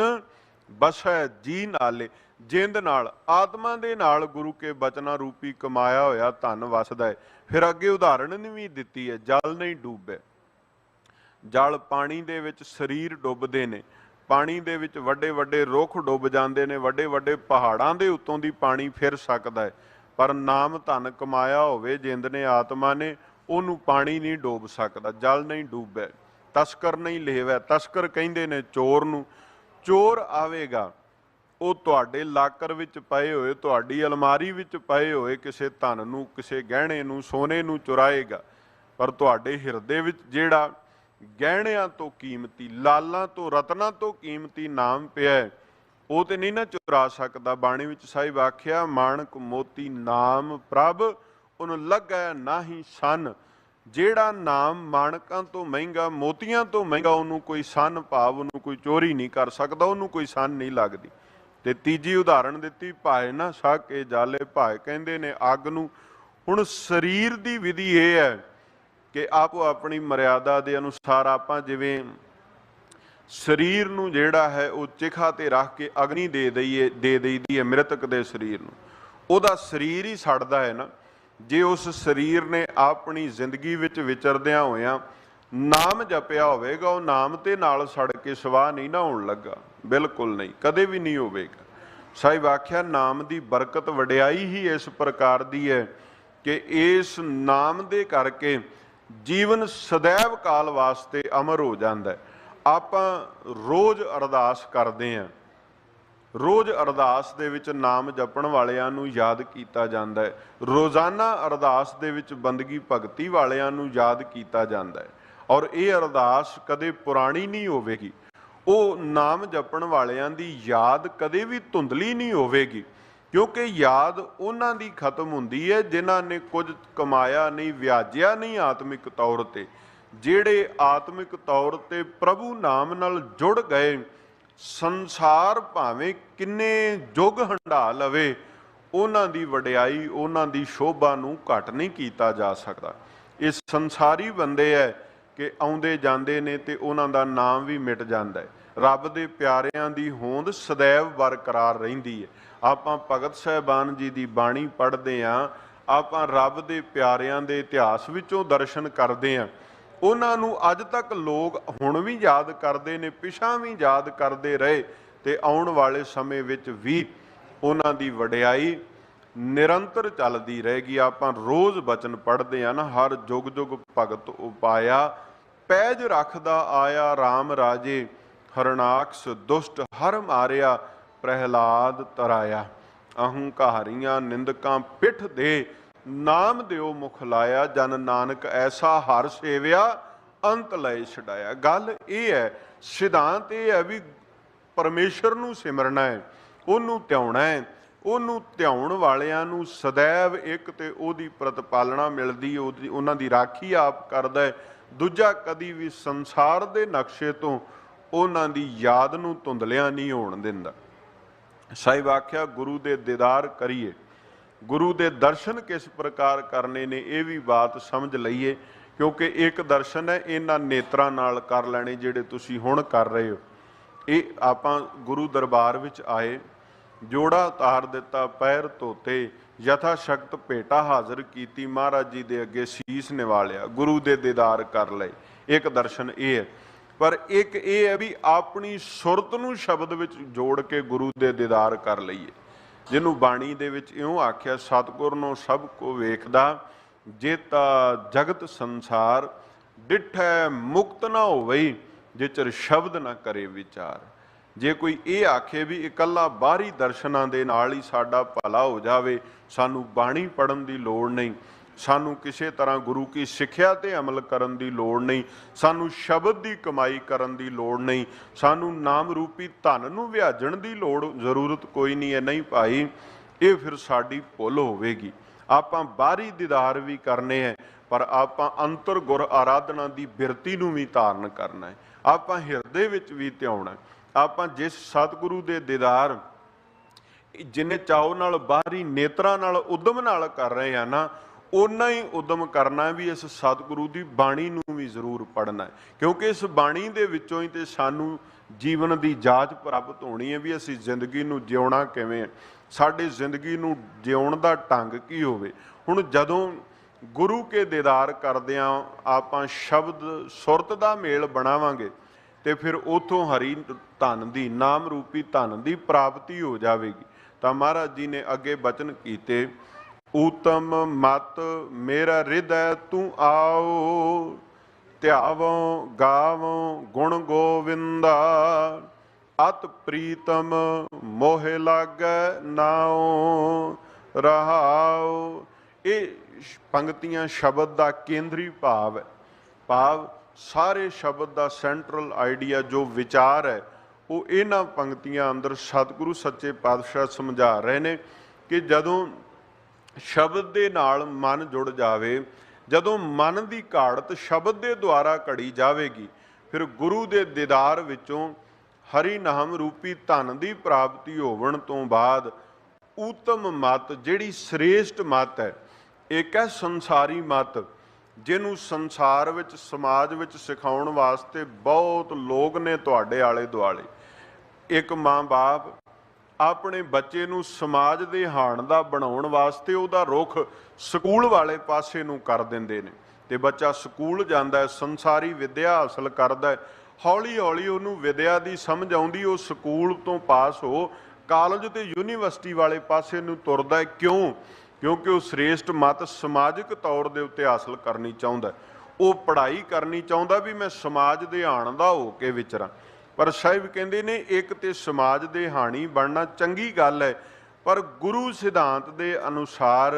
ਬਸੈ ਜੀ ਨਾਲੇ, ਜਿੰਦ ਨਾਲ, ਆਤਮਾ ਦੇ ਨਾਲ ਗੁਰੂ ਕੇ ਬਚਨਾਂ ਰੂਪੀ ਕਮਾਇਆ ਹੋਇਆ ਧਨ ਵਸਦਾ ਹੈ। ਫਿਰ ਅੱਗੇ ਉਦਾਹਰਣ ਵੀ ਦਿੱਤੀ ਹੈ, ਜਲ ਨਹੀਂ ਡੂਬੇ। ਜਲ ਪਾਣੀ ਦੇ ਵਿੱਚ ਸਰੀਰ ਡੁੱਬਦੇ ਨੇ, ਪਾਣੀ ਦੇ ਵਿੱਚ ਵੱਡੇ ਵੱਡੇ ਰੁੱਖ ਡੁੱਬ ਜਾਂਦੇ ਨੇ, ਵੱਡੇ ਵੱਡੇ ਪਹਾੜਾਂ ਦੇ ਉੱਤੋਂ ਦੀ ਪਾਣੀ ਫਿਰ ਸਕਦਾ ਹੈ। ਪਰ ਨਾਮ ਧਨ ਕਮਾਇਆ ਹੋਵੇ ਜਿੰਦ ਨੇ, ਆਤਮਾ ਨੇ, ਉਹਨੂੰ ਪਾਣੀ ਨਹੀਂ ਡੋਬ ਸਕਦਾ। ਜਲ ਨਹੀਂ ਡੂਬੇ ਤਸਕਰ ਨਹੀਂ ਲੇਵੈ। ਤਸਕਰ ਕਹਿੰਦੇ ਨੇ ਚੋਰ ਨੂੰ। ਚੋਰ ਆਵੇਗਾ, ਉਹ ਤੁਹਾਡੇ ਲਾਕਰ ਵਿੱਚ ਪਏ ਹੋਏ, ਤੁਹਾਡੀ ਅਲਮਾਰੀ ਵਿੱਚ ਪਏ ਹੋਏ ਕਿਸੇ ਧਨ ਨੂੰ, ਕਿਸੇ ਗਹਿਣੇ ਨੂੰ, ਸੋਨੇ ਨੂੰ ਚੁਰਾਏਗਾ। ਪਰ ਤੁਹਾਡੇ ਹਿਰਦੇ ਵਿੱਚ ਜਿਹੜਾ ਗਹਿਣਿਆਂ ਤੋਂ ਕੀਮਤੀ, ਲਾਲਾਂ ਤੋਂ, ਰਤਨਾਂ ਤੋਂ ਕੀਮਤੀ ਨਾਮ ਪਿਆ, ਉਹ ਤੇ ਨਹੀਂ ਨਾ ਚੁਰਾ ਸਕਦਾ। ਬਾਣੀ ਵਿੱਚ ਸਾਹਿਬ ਆਖਿਆ ਮਾਣਕ ਮੋਤੀ ਨਾਮ ਪ੍ਰਭ ਉਹਨੂੰ ਲੱਗੈ ਨਾਹੀ ਸੰਨ। ਜਿਹੜਾ ਨਾਮ ਮਾਣਕਾਂ ਤੋਂ ਮਹਿੰਗਾ, ਮੋਤੀਆਂ ਤੋਂ ਮਹਿੰਗਾ, ਉਹਨੂੰ ਕੋਈ ਸੰਨ ਭਾਵ, ਉਹਨੂੰ ਕੋਈ ਚੋਰੀ ਨਹੀਂ ਕਰ ਸਕਦਾ, ਉਹਨੂੰ ਕੋਈ ਸੰਨ ਨਹੀਂ ਲੱਗਦੀ। ਤੇ ਤੀਜੀ ਉਦਾਹਰਣ ਦਿੱਤੀ ਭਾਏ ਨਾ ਸਾਕੇ ਜਾਲੇ। ਭਾਏ ਕਹਿੰਦੇ ਨੇ ਅੱਗ ਨੂੰ। ਹੁਣ ਸਰੀਰ ਦੀ ਵਿਧੀ ਇਹ ਹੈ ਕਿ ਆਪੋ ਆਪਣੀ ਮਰਿਆਦਾ ਦੇ ਅਨੁਸਾਰ ਆਪਾਂ ਜਿਵੇਂ ਸਰੀਰ ਨੂੰ ਜਿਹੜਾ ਹੈ ਉਹ ਚਿਖਾ ਤੇ ਰੱਖ ਕੇ ਅਗਨੀ ਦੇ ਦਈਦੀ ਹੈ ਮ੍ਰਿਤਕ ਦੇ ਸਰੀਰ ਨੂੰ, ਉਹਦਾ ਸਰੀਰ ਹੀ ਸੜਦਾ ਹੈ ਨਾ। ਜੇ ਉਸ ਸਰੀਰ ਨੇ ਆਪਣੀ ਜ਼ਿੰਦਗੀ ਵਿੱਚ ਵਿਚਰਦਿਆਂ ਹੋਇਆਂ ਨਾਮ ਜਪਿਆ ਹੋਵੇਗਾ, ਉਹ ਨਾਮ ਤੇ ਨਾਲ ਸੜ ਕੇ ਸਵਾਹ ਨਹੀਂ ਨਾ ਹੋਣ ਲੱਗਾ, ਬਿਲਕੁਲ ਨਹੀਂ, ਕਦੇ ਵੀ ਨਹੀਂ ਹੋਵੇਗਾ। ਸਾਹਿਬ ਆਖਿਆ ਨਾਮ ਦੀ ਬਰਕਤ ਵਡਿਆਈ ਹੀ ਇਸ ਪ੍ਰਕਾਰ ਦੀ ਹੈ ਕਿ ਇਸ ਨਾਮ ਦੇ ਕਰਕੇ ਜੀਵਨ ਸदैव ਕਾਲ ਵਾਸਤੇ ਅਮਰ ਹੋ ਜਾਂਦਾ ਹੈ। ਆਪਾਂ ਰੋਜ਼ ਅਰਦਾਸ ਕਰਦੇ ਹਾਂ, ਰੋਜ਼ ਅਰਦਾਸ ਦੇ ਵਿੱਚ ਨਾਮ ਜਪਣ ਵਾਲਿਆਂ ਨੂੰ ਯਾਦ ਕੀਤਾ ਜਾਂਦਾ ਹੈ। ਰੋਜ਼ਾਨਾ ਅਰਦਾਸ ਦੇ ਵਿੱਚ ਬੰਦਗੀ ਭਗਤੀ ਵਾਲਿਆਂ ਨੂੰ ਯਾਦ ਕੀਤਾ ਜਾਂਦਾ ਹੈ। ਔਰ ਇਹ ਅਰਦਾਸ ਕਦੇ ਪੁਰਾਣੀ ਨਹੀਂ ਹੋਵੇਗੀ, ਉਹ ਨਾਮ ਜਪਣ ਵਾਲਿਆਂ ਦੀ ਯਾਦ ਕਦੇ ਵੀ ਧੁੰਦਲੀ ਨਹੀਂ ਹੋਵੇਗੀ, ਕਿਉਂਕਿ ਯਾਦ ਉਹਨਾਂ ਦੀ ਖਤਮ ਹੁੰਦੀ ਹੈ ਜਿਨ੍ਹਾਂ ਨੇ ਕੁਝ ਕਮਾਇਆ ਨਹੀਂ, ਵਿਆਜਿਆ ਨਹੀਂ ਆਤਮਿਕ ਤੌਰ ਤੇ। ਜਿਹੜੇ ਆਤਮਿਕ ਤੌਰ ਤੇ ਪ੍ਰਭੂ ਨਾਮ ਨਾਲ ਜੁੜ ਗਏ, ਸੰਸਾਰ ਭਾਵੇਂ ਕਿੰਨੇ ਯੁੱਗ ਹੰਢਾ ਲਵੇ, ਉਹਨਾਂ ਦੀ ਵਡਿਆਈ, ਉਹਨਾਂ ਦੀ ਸ਼ੋਭਾ ਨੂੰ ਘੱਟ ਨਹੀਂ ਕੀਤਾ ਜਾ ਸਕਦਾ। ਇਹ ਸੰਸਾਰੀ ਬੰਦੇ ਹੈ ਕਿ ਆਉਂਦੇ ਜਾਂਦੇ ਨੇ ਤੇ ਉਹਨਾਂ ਦਾ ਨਾਮ ਵੀ ਮਿਟ ਜਾਂਦਾ ਹੈ। ਰੱਬ ਦੇ ਪਿਆਰਿਆਂ ਦੀ ਹੋਂਦ ਸदैव ਬਰਕਰਾਰ ਰਹਿੰਦੀ ਹੈ। ਆਪਾਂ ਭਗਤ ਸਾਹਿਬਾਨ ਜੀ ਦੀ ਬਾਣੀ ਪੜ੍ਹਦੇ ਹਾਂ, ਆਪਾਂ ਰੱਬ ਦੇ ਪਿਆਰਿਆਂ ਦੇ ਇਤਿਹਾਸ ਵਿੱਚੋਂ ਦਰਸ਼ਨ ਕਰਦੇ ਹਾਂ। ਉਹਨਾਂ ਨੂੰ ਅੱਜ ਤੱਕ ਲੋਕ ਹੁਣ ਵੀ ਯਾਦ ਕਰਦੇ ਨੇ, ਪਿਛਾਂ ਵੀ ਯਾਦ ਕਰਦੇ ਰਹੇ, ਤੇ ਆਉਣ ਵਾਲੇ ਸਮੇਂ ਵਿੱਚ ਵੀ ਉਹਨਾਂ ਦੀ ਵਡਿਆਈ ਨਿਰੰਤਰ ਚੱਲਦੀ ਰਹੇਗੀ। ਆਪਾਂ ਰੋਜ਼ ਬਚਨ ਪੜ੍ਹਦੇ ਹਾਂ ਨਾ, ਹਰ ਜੁਗ ਜੁਗ ਭਗਤ ਉਪਾਇਆ, ਪੈਜ ਰੱਖਦਾ ਆਇਆ RAM ਰਾਜੇ, ਹਰਨਾਕਸ਼ ਦੁਸ਼ਟ ਹਰ ਮਾਰਿਆ, ਪ੍ਰਹਿਲਾਦ ਤਰਾਇਆ। ਅਹੰਕਾਰੀਆਂ ਨਿੰਦਕਾਂ ਪਿੱਠ ਦੇ, ਨਾਮ ਦਿਓ ਮੁਖ ਲਾਇਆ, ਜਨ ਨਾਨਕ ਐਸਾ ਹਰ ਸੇਵਿਆ, ਅੰਤ ਲਏ ਛਡਾਇਆ। ਗੱਲ ਇਹ ਹੈ, ਸਿਧਾਂਤ ਇਹ ਹੈ ਵੀ ਪਰਮੇਸ਼ਰ ਨੂੰ ਸਿਮਰਨਾ ਹੈ, ਉਹਨੂੰ ਧਿਆਉਣਾ ਹੈ। ਉਹਨੂੰ ਧਿਆਉਣ ਵਾਲਿਆਂ ਨੂੰ ਸदैव ਇੱਕ ਤੇ ਉਹਦੀ ਪ੍ਰਤਪਾਲਣਾ ਮਿਲਦੀ, ਉਹਨਾਂ ਦੀ ਰਾਖੀ ਆਪ ਕਰਦਾ ਹੈ। ਦੂਜਾ, ਕਦੀ ਵੀ ਸੰਸਾਰ ਦੇ ਨਕਸ਼ੇ ਤੋਂ ਉਹਨਾਂ ਦੀ ਯਾਦ ਨੂੰ ਧੁੰਦਲਿਆਂ ਨਹੀਂ ਹੋਣ ਦਿੰਦਾ। ਸਾਹਿਬ ਆਖਿਆ ਗੁਰੂ ਦੇ ਦੀਦਾਰ ਕਰੀਏ, ਗੁਰੂ ਦੇ ਦਰਸ਼ਨ ਕਿਸ ਪ੍ਰਕਾਰ ਕਰਨੇ ਨੇ ਇਹ ਵੀ ਬਾਤ ਸਮਝ ਲਈਏ, ਕਿਉਂਕਿ ਇੱਕ ਦਰਸ਼ਨ ਹੈ ਇਹਨਾਂ ਨੇਤਰਾਂ ਨਾਲ ਕਰ ਲੈਣੇ ਜਿਹੜੇ ਤੁਸੀਂ ਹੁਣ ਕਰ ਰਹੇ ਹੋ। ਇਹ ਆਪਾਂ ਗੁਰੂ ਦਰਬਾਰ ਵਿੱਚ ਆਏ, ਜੋੜਾ ਉਤਾਰ ਦਿੱਤਾ, ਪੈਰ ਧੋਤੇ, ਯਥਾ ਸ਼ਕਤ ਭੇਟਾ ਹਾਜ਼ਰ ਕੀਤੀ, ਮਹਾਰਾਜ ਜੀ ਦੇ ਅੱਗੇ ਸੀਸ ਨਿਵਾਲਿਆ, ਗੁਰੂ ਦੇ ਦੀਦਾਰ ਕਰ ਲਏ। ਇੱਕ ਦਰਸ਼ਨ ਇਹ ਹੈ। ਪਰ ਇੱਕ ਇਹ ਹੈ ਵੀ ਆਪਣੀ ਸੁਰਤ ਨੂੰ ਸ਼ਬਦ ਵਿੱਚ ਜੋੜ ਕੇ ਗੁਰੂ ਦੇ ਦੀਦਾਰ ਕਰ ਲਈਏ, ਜਿਹਨੂੰ ਬਾਣੀ ਦੇ ਵਿੱਚ ਇਉਂ ਆਖਿਆ, ਸਤਿਗੁਰ ਨੂੰ ਸਭ ਕੋ ਵੇਖਦਾ, ਜੇਤਾ ਜਗਤ ਸੰਸਾਰ, ਡਿਠੈ ਮੁਕਤ ਨਾ ਹੋਵਈ, ਜਿਚਰ ਸ਼ਬਦ ਨਾ ਕਰੇ ਵਿਚਾਰ। ਜੇ ਕੋਈ ਇਹ ਆਖੇ ਵੀ ਇਕੱਲਾ ਬਾਹਰੀ ਦਰਸ਼ਨਾਂ ਦੇ ਨਾਲ ਹੀ ਸਾਡਾ ਭਲਾ ਹੋ ਜਾਵੇ, ਸਾਨੂੰ ਬਾਣੀ ਪੜ੍ਹਨ ਦੀ ਲੋੜ ਨਹੀਂ, ਸਾਨੂੰ ਕਿਸੇ ਤਰ੍ਹਾਂ ਗੁਰੂ ਕੀ ਸਿੱਖਿਆ ਤੇ ਅਮਲ ਕਰਨ ਦੀ ਲੋੜ ਨਹੀਂ, ਸਾਨੂੰ ਸ਼ਬਦ ਦੀ ਕਮਾਈ ਕਰਨ ਦੀ ਲੋੜ ਨਹੀਂ, ਸਾਨੂੰ ਨਾਮ ਰੂਪੀ ਧਨ ਨੂੰ ਵਿਆਜਣ ਦੀ ਲੋੜ ਜ਼ਰੂਰਤ ਕੋਈ ਨਹੀਂ ਹੈ। ਨਹੀਂ ਭਾਈ, ਇਹ ਫਿਰ ਸਾਡੀ ਭੁੱਲ ਹੋਵੇਗੀ। ਆਪਾਂ ਬਾਹਰੀ ਦੀਦਾਰ ਵੀ ਕਰਨੇ ਹੈ, ਪਰ ਆਪਾਂ ਅੰਤਰ ਗੁਰ ਆਰਾਧਨਾ ਦੀ ਬਿਰਤੀ ਨੂੰ ਵੀ ਧਾਰਨ ਕਰਨਾ ਹੈ। ਆਪਾਂ ਹਿਰਦੇ ਵਿੱਚ ਵੀ ਧਿਆਉਣਾ। ਆਪਾਂ ਜਿਸ ਸਤਿਗੁਰੂ ਦੇ ਦੀਦਾਰ ਜਿੰਨੇ ਚਾਉ ਨਾਲ, ਬਾਹਰੀ ਨੇਤਰਾਂ ਨਾਲ, ਉਦਮ ਨਾਲ ਕਰ ਰਹੇ ਆ ਨਾ, ਓਨਾ ਹੀ ਉਦਮ ਕਰਨਾ ਵੀ ਇਸ ਸਤਿਗੁਰੂ ਦੀ ਬਾਣੀ ਨੂੰ ਵੀ ਜ਼ਰੂਰ ਪੜ੍ਹਨਾ ਹੈ, ਕਿਉਂਕਿ ਇਸ ਬਾਣੀ ਦੇ ਵਿੱਚੋਂ ਹੀ ਤੇ ਸਾਨੂੰ ਜੀਵਨ ਦੀ ਜਾਂਚ ਪ੍ਰਾਪਤ ਹੋਣੀ ਹੈ ਵੀ ਅਸੀਂ ਜ਼ਿੰਦਗੀ ਨੂੰ ਜਿਉਣਾ ਕਿਵੇਂ ਹੈ, ਸਾਡੀ ਜ਼ਿੰਦਗੀ ਨੂੰ ਜਿਉਣ ਦਾ ਢੰਗ ਕੀ ਹੋਵੇ। ਹੁਣ ਜਦੋਂ ਗੁਰੂ ਕੇ ਦੀਦਾਰ ਕਰਦਿਆਂ ਆਪਾਂ ਸ਼ਬਦ ਸੁਰਤ ਦਾ ਮੇਲ ਬਣਾਵਾਂਗੇ ਤੇ ਫਿਰ ਉਥੋਂ ਹਰੀ ਧਨ ਦੀ, ਨਾਮ ਰੂਪੀ ਧਨ ਦੀ ਪ੍ਰਾਪਤੀ ਹੋ ਜਾਵੇਗੀ। ਤਾਂ ਮਹਾਰਾਜ ਜੀ ਨੇ ਅੱਗੇ ਬਚਨ ਕੀਤੇ, ਊਤਮ ਮਤ ਮੇਰਾ ਹਿਰਦੈ ਤੂੰ ਆਓ, ਧਿਆਵੋਂ ਗਾਵੋਂ ਗੁਣ ਗੋਵਿੰਦਾ, ਅਤ ਪ੍ਰੀਤਮ ਮੋਹਿ ਲਾਗੈ ਨਾਉ ਰਹਾਉ। ਇਹ ਪੰਕਤੀਆਂ ਸ਼ਬਦ ਦਾ ਕੇਂਦਰੀ ਭਾਵ ਹੈ। ਭਾਵ ਸਾਰੇ ਸ਼ਬਦ ਦਾ ਸੈਂਟਰਲ ਆਈਡੀਆ ਜੋ ਵਿਚਾਰ ਹੈ ਉਹ ਇਹਨਾਂ ਪੰਕਤੀਆਂ ਅੰਦਰ ਸਤਿਗੁਰੂ ਸੱਚੇ ਪਾਤਸ਼ਾਹ ਸਮਝਾ ਰਹੇ ਨੇ ਕਿ ਜਦੋਂ ਸ਼ਬਦ ਦੇ ਨਾਲ ਮਨ ਜੁੜ ਜਾਵੇ, ਜਦੋਂ ਮਨ ਦੀ ਘਾੜਤ ਸ਼ਬਦ ਦੇ ਦੁਆਰਾ ਘੜੀ ਜਾਵੇਗੀ, ਫਿਰ ਗੁਰੂ ਦੇ ਦੀਦਾਰ ਵਿੱਚੋਂ ਹਰੀ ਨਾਮ ਰੂਪੀ ਧਨ ਦੀ ਪ੍ਰਾਪਤੀ ਹੋਵਣ ਤੋਂ ਬਾਅਦ ਊਤਮ ਮਤ, ਜਿਹੜੀ ਸ੍ਰੇਸ਼ਟ ਮਤ ਹੈ, ਇੱਕ ਹੈ ਸੰਸਾਰੀ ਮਤ, ਜਿਹਨੂੰ ਸੰਸਾਰ ਵਿੱਚ, ਸਮਾਜ ਵਿੱਚ ਸਿਖਾਉਣ ਵਾਸਤੇ ਬਹੁਤ ਲੋਕ ਨੇ ਤੁਹਾਡੇ ਆਲੇ ਦੁਆਲੇ। ਇੱਕ ਮਾਂ-ਬਾਪ ਆਪਣੇ ਬੱਚੇ ਨੂੰ ਸਮਾਜ ਦੇ ਹਾਣ ਦਾ ਬਣਾਉਣ ਵਾਸਤੇ ਉਹਦਾ ਰੁਖ ਸਕੂਲ ਵਾਲੇ ਪਾਸੇ ਨੂੰ ਕਰ ਦਿੰਦੇ ਨੇ, ਤੇ ਬੱਚਾ ਸਕੂਲ ਜਾਂਦਾ ਹੈ, ਸੰਸਾਰੀ ਵਿਦਿਆ ਹਾਸਲ ਕਰਦਾ ਹੈ, ਹੌਲੀ ਹੌਲੀ ਉਹਨੂੰ ਵਿਦਿਆ ਦੀ ਸਮਝ ਆਉਂਦੀ, ਉਹ ਸਕੂਲ ਤੋਂ ਪਾਸ ਹੋ ਕਾਲਜ ਤੇ ਯੂਨੀਵਰਸਿਟੀ ਵਾਲੇ ਪਾਸੇ ਨੂੰ ਤੁਰਦਾ ਹੈ। ਕਿਉਂ? ਕਿਉਂਕਿ ਉਹ ਸ੍ਰੇਸ਼ਟ ਮਤ ਸਮਾਜਿਕ ਤੌਰ ਦੇ ਉੱਤੇ ਹਾਸਲ ਕਰਨੀ ਚਾਹੁੰਦਾ, ਉਹ ਪੜ੍ਹਾਈ ਕਰਨੀ ਚਾਹੁੰਦਾ ਵੀ ਮੈਂ ਸਮਾਜ ਦੇ ਹਾਣ ਦਾ ਹੋ ਕੇ ਵਿਚਰਾਂ। ਪਰ ਸਾਹਿਬ ਕਹਿੰਦੇ ਨੇ ਇੱਕ ਤੇ ਸਮਾਜ ਦੇ ਹਾਣੀ ਬਣਨਾ ਚੰਗੀ ਗੱਲ ਹੈ, ਪਰ ਗੁਰੂ ਸਿਧਾਂਤ ਦੇ ਅਨੁਸਾਰ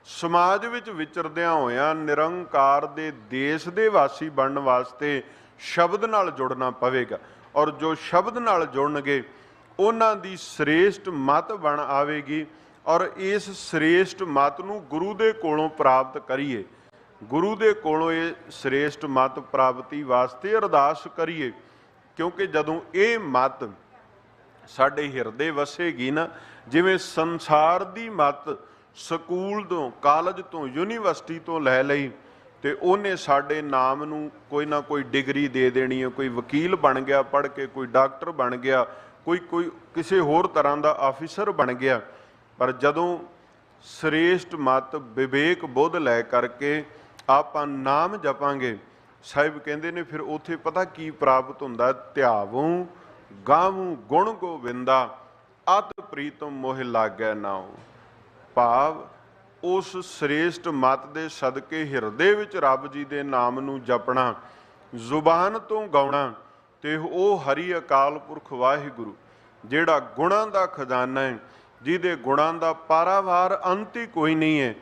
ਸਮਾਜ ਵਿੱਚ ਵਿਚਰਦਿਆਂ ਹੋਇਆਂ ਨਿਰੰਕਾਰ ਦੇ ਦੇਸ਼ ਦੇ ਵਾਸੀ ਬਣਨ ਵਾਸਤੇ ਸ਼ਬਦ ਨਾਲ ਜੁੜਨਾ ਪਵੇਗਾ। ਔਰ ਜੋ ਸ਼ਬਦ ਨਾਲ ਜੁੜਨਗੇ ਉਹਨਾਂ ਦੀ ਸ੍ਰੇਸ਼ਟ ਮਤ ਬਣ ਆਵੇਗੀ। ਔਰ ਇਸ ਸ੍ਰੇਸ਼ਟ ਮਤ ਨੂੰ ਗੁਰੂ ਦੇ ਕੋਲੋਂ ਪ੍ਰਾਪਤ ਕਰੀਏ, ਗੁਰੂ ਦੇ ਕੋਲੋਂ ਇਹ ਸ੍ਰੇਸ਼ਟ ਮਤ ਪ੍ਰਾਪਤੀ ਵਾਸਤੇ ਅਰਦਾਸ ਕਰੀਏ। ਕਿਉਂਕਿ ਜਦੋਂ ਇਹ ਮਤ ਸਾਡੇ ਹਿਰਦੇ ਵਸੇਗੀ ਨਾ, ਜਿਵੇਂ ਸੰਸਾਰ ਦੀ ਮਤ ਸਕੂਲ ਤੋਂ, ਕਾਲਜ ਤੋਂ, ਯੂਨੀਵਰਸਿਟੀ ਤੋਂ ਲੈ ਲਈ ਤੇ ਉਹਨੇ ਸਾਡੇ ਨਾਮ ਨੂੰ ਕੋਈ ਨਾ ਕੋਈ ਡਿਗਰੀ ਦੇ ਦੇਣੀ ਹੈ। ਕੋਈ ਵਕੀਲ ਬਣ ਗਿਆ ਪੜ੍ਹ ਕੇ, ਕੋਈ ਡਾਕਟਰ ਬਣ ਗਿਆ, ਕੋਈ ਕਿਸੇ ਹੋਰ ਤਰ੍ਹਾਂ ਦਾ ਆਫੀਸਰ ਬਣ ਗਿਆ। ਪਰ ਜਦੋਂ ਸ੍ਰੇਸ਼ਟ ਮਤ ਵਿਵੇਕ ਬੁੱਧ ਲੈ ਕਰਕੇ ਆਪਾਂ ਨਾਮ ਜਪਾਂਗੇ, ਸਾਹਿਬ ਕਹਿੰਦੇ ਨੇ ਫਿਰ ਉੱਥੇ ਪਤਾ ਕੀ ਪ੍ਰਾਪਤ ਹੁੰਦਾ? ਧਿਆਵੂੰ ਗਾਵੂੰ ਗੁਣ ਗੋਬਿੰਦਾ, ਅਤ ਪ੍ਰੀਤਮ ਮੋਹ ਲਾਗੈ ਨਾਉ। ਭਾਵ ਉਸ ਸ੍ਰੇਸ਼ਟ ਮਤ ਦੇ ਸਦਕੇ ਹਿਰਦੇ ਵਿੱਚ ਰੱਬ ਜੀ ਦੇ ਨਾਮ ਨੂੰ ਜਪਣਾ, ਜ਼ੁਬਾਨ ਤੋਂ ਗਾਉਣਾ, ਤੇ ਉਹ ਹਰੀ ਅਕਾਲ ਪੁਰਖ ਵਾਹਿਗੁਰੂ ਜਿਹੜਾ ਗੁਣਾਂ ਦਾ ਖਜ਼ਾਨਾ ਹੈ, ਜਿਹਦੇ ਗੁਣਾਂ ਦਾ ਪਾਰਾਵਾਰ ਅੰਤ ਹੀ ਕੋਈ ਨਹੀਂ ਹੈ,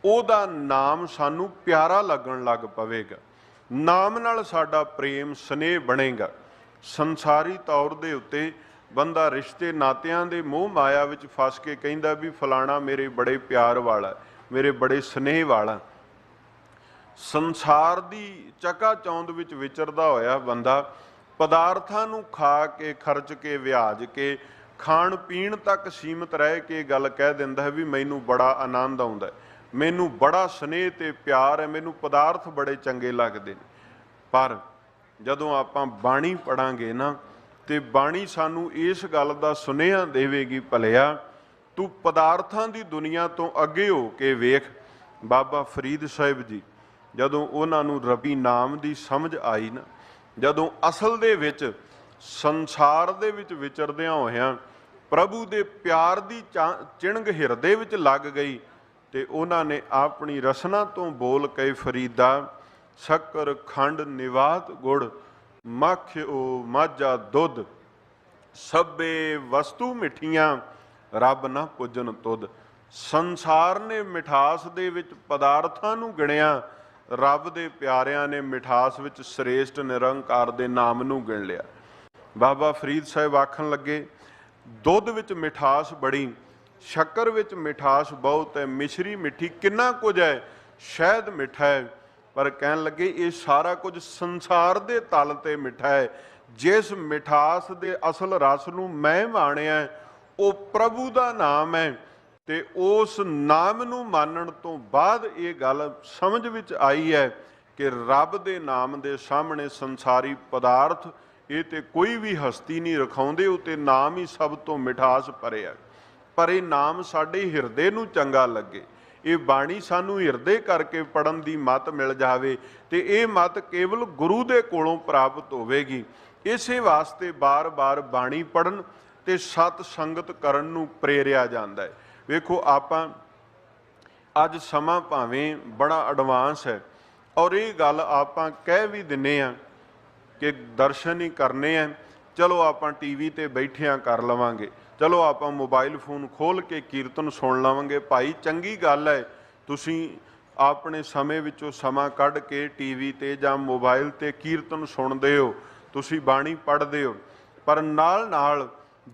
ਉਹਦਾ ਨਾਮ ਸਾਨੂੰ ਪਿਆਰਾ ਲੱਗਣ ਲੱਗ ਪਵੇਗਾ। ਨਾਮ ਨਾਲ ਸਾਡਾ ਪ੍ਰੇਮ ਸਨੇਹ ਬਣੇਗਾ। ਸੰਸਾਰੀ ਤੌਰ ਦੇ ਉੱਤੇ ਬੰਦਾ ਰਿਸ਼ਤੇ ਨਾਤਿਆਂ ਦੇ ਮੋਹ ਮਾਇਆ ਵਿੱਚ ਫਸ ਕੇ ਕਹਿੰਦਾ ਵੀ ਫਲਾਣਾ ਮੇਰੇ ਬੜੇ ਪਿਆਰ ਵਾਲਾ, ਮੇਰੇ ਬੜੇ ਸਨੇਹ ਵਾਲਾ। ਸੰਸਾਰ ਦੀ ਚਕਾਚੌਂਧ ਵਿੱਚ ਵਿਚਰਦਾ ਹੋਇਆ ਬੰਦਾ ਪਦਾਰਥਾਂ ਨੂੰ ਖਾ ਕੇ, ਖਰਚ ਕੇ, ਵਿਆਜ ਕੇ, ਖਾਣ ਪੀਣ ਤੱਕ ਸੀਮਤ ਰਹਿ ਕੇ ਗੱਲ ਕਹਿ ਦਿੰਦਾ ਹੈ ਵੀ ਮੈਨੂੰ ਬੜਾ ਆਨੰਦ ਆਉਂਦਾ, ਮੈਨੂੰ ਬੜਾ ਸਨੇਹ ਤੇ ਪਿਆਰ ਹੈ, ਮੈਨੂੰ ਪਦਾਰਥ ਬੜੇ ਚੰਗੇ ਲੱਗਦੇ ਨੇ। ਪਰ ਜਦੋਂ ਆਪਾਂ ਬਾਣੀ ਪੜਾਂਗੇ ਨਾ, ਤੇ ਬਾਣੀ ਸਾਨੂੰ ਇਸ ਗੱਲ ਦਾ ਸੁਨੇਹਾ ਦੇਵੇਗੀ, ਭਲਿਆ ਤੂੰ ਪਦਾਰਥਾਂ ਦੀ ਦੁਨੀਆ ਤੋਂ ਅੱਗੇ ਹੋ ਕੇ ਵੇਖ। ਬਾਬਾ ਫਰੀਦ ਸਾਹਿਬ ਜੀ ਜਦੋਂ ਉਹਨਾਂ ਨੂੰ ਰੱਬੀ ਨਾਮ ਦੀ ਸਮਝ ਆਈ ਨਾ, ਜਦੋਂ ਅਸਲ ਦੇ ਵਿੱਚ ਸੰਸਾਰ ਦੇ ਵਿੱਚ ਵਿਚਰਦਿਆਂ ਹੋਇਆਂ ਪ੍ਰਭੂ ਦੇ ਪਿਆਰ ਦੀ ਚਿਣਗ ਹਿਰਦੇ ਵਿੱਚ ਲੱਗ ਗਈ, ਤੇ ਉਹਨਾਂ ਨੇ ਆਪਣੀ ਰਸਨਾ ਤੋਂ ਬੋਲ ਕੇ ਫਰੀਦਾ ਸ਼ੱਕਰ ਖੰਡ ਨਿਵਾਤ ਗੁੜ, ਮੱਖਿਓ ਮਾਝਾ ਦੁੱਧ, ਸਭੇ ਵਸਤੂ ਮਿੱਠੀਆਂ ਰੱਬ ਨਾ ਪੁੱਜਣ ਤੁਧ। ਸੰਸਾਰ ਨੇ ਮਿਠਾਸ ਦੇ ਵਿੱਚ ਪਦਾਰਥਾਂ ਨੂੰ ਗਿਣਿਆ, ਰੱਬ ਦੇ ਪਿਆਰਿਆਂ ਨੇ ਮਿਠਾਸ ਵਿੱਚ ਸ੍ਰੇਸ਼ਟ ਨਿਰੰਕਾਰ ਦੇ ਨਾਮ ਨੂੰ ਗਿਣ ਲਿਆ। ਬਾਬਾ ਫਰੀਦ ਸਾਹਿਬ ਆਖਣ ਲੱਗੇ, ਦੁੱਧ ਵਿੱਚ ਮਿਠਾਸ ਬੜੀ, ਸ਼ੱਕਰ ਵਿੱਚ ਮਿਠਾਸ ਬਹੁਤ ਹੈ, ਮਿਸ਼ਰੀ ਮਿੱਠੀ, ਕਿੰਨਾ ਕੁਝ ਹੈ, ਸ਼ਹਿਦ ਮਿੱਠਾ ਹੈ। ਪਰ ਕਹਿਣ ਲੱਗੇ ਇਹ ਸਾਰਾ ਕੁਝ ਸੰਸਾਰ ਦੇ ਤਲ ਤੇ ਮਿੱਠਾ ਹੈ। ਜਿਸ ਮਿਠਾਸ ਦੇ ਅਸਲ ਰਸ ਨੂੰ ਮੈਂ ਮਾਣਿਆ ਉਹ ਪ੍ਰਭੂ ਦਾ ਨਾਮ ਹੈ। ਤੇ ਉਸ ਨਾਮ ਨੂੰ ਮੰਨਣ ਤੋਂ ਬਾਅਦ ਇਹ ਗੱਲ ਸਮਝ ਵਿੱਚ ਆਈ ਹੈ ਕਿ ਰੱਬ ਦੇ ਨਾਮ ਦੇ ਸਾਹਮਣੇ ਸੰਸਾਰੀ ਪਦਾਰਥ ਇਹ ਤੇ ਕੋਈ ਵੀ ਹਸਤੀ ਨਹੀਂ ਰਖਾਉਂਦੇ, ਉਹ ਤੇ ਨਾਮ ਹੀ ਸਭ ਤੋਂ ਮਿਠਾਸ ਭਰਿਆ। ਪਰ ਇਹ ਨਾਮ ਸਾਡੇ ਹਿਰਦੇ ਨੂੰ ਚੰਗਾ ਲੱਗੇ, ਇਹ ਬਾਣੀ ਸਾਨੂੰ ਹਿਰਦੇ ਕਰਕੇ ਪੜਨ ਦੀ ਮਤ ਮਿਲ ਜਾਵੇ, ਤੇ ਇਹ ਮਤ ਕੇਵਲ ਗੁਰੂ ਦੇ ਕੋਲੋਂ ਪ੍ਰਾਪਤ ਹੋਵੇਗੀ। ਇਸੇ ਵਾਸਤੇ ਬਾਰ-ਬਾਰ ਬਾਣੀ ਪੜਨ ਤੇ ਸਤ ਸੰਗਤ ਕਰਨ ਨੂੰ ਪ੍ਰੇਰਿਆ ਜਾਂਦਾ ਹੈ। ਵੇਖੋ ਆਪਾਂ ਅੱਜ ਸਮਾਂ ਭਾਵੇਂ ਬੜਾ ਐਡਵਾਂਸ ਹੈ, ਔਰ ਇਹ ਗੱਲ ਆਪਾਂ ਕਹਿ ਵੀ ਦਿੰਨੇ ਆ ਕਿ ਦਰਸ਼ਨ ਹੀ ਕਰਨੇ ਆ, ਚਲੋ ਆਪਾਂ ਟੀਵੀ ਤੇ ਬੈਠਿਆਂ ਕਰ ਲਵਾਂਗੇ, ਚਲੋ ਆਪਾਂ ਮੋਬਾਈਲ ਫੋਨ ਖੋਲ ਕੇ ਕੀਰਤਨ ਸੁਣ ਲਵਾਂਗੇ। ਭਾਈ ਚੰਗੀ ਗੱਲ ਹੈ, ਤੁਸੀਂ ਆਪਣੇ ਸਮੇਂ ਵਿੱਚੋਂ ਸਮਾਂ ਕੱਢ ਕੇ ਟੀਵੀ ਤੇ ਜਾਂ ਮੋਬਾਈਲ ਤੇ ਕੀਰਤਨ ਸੁਣਦੇ ਹੋ, ਤੁਸੀਂ ਬਾਣੀ ਪੜ੍ਹਦੇ ਹੋ, ਪਰ ਨਾਲ ਨਾਲ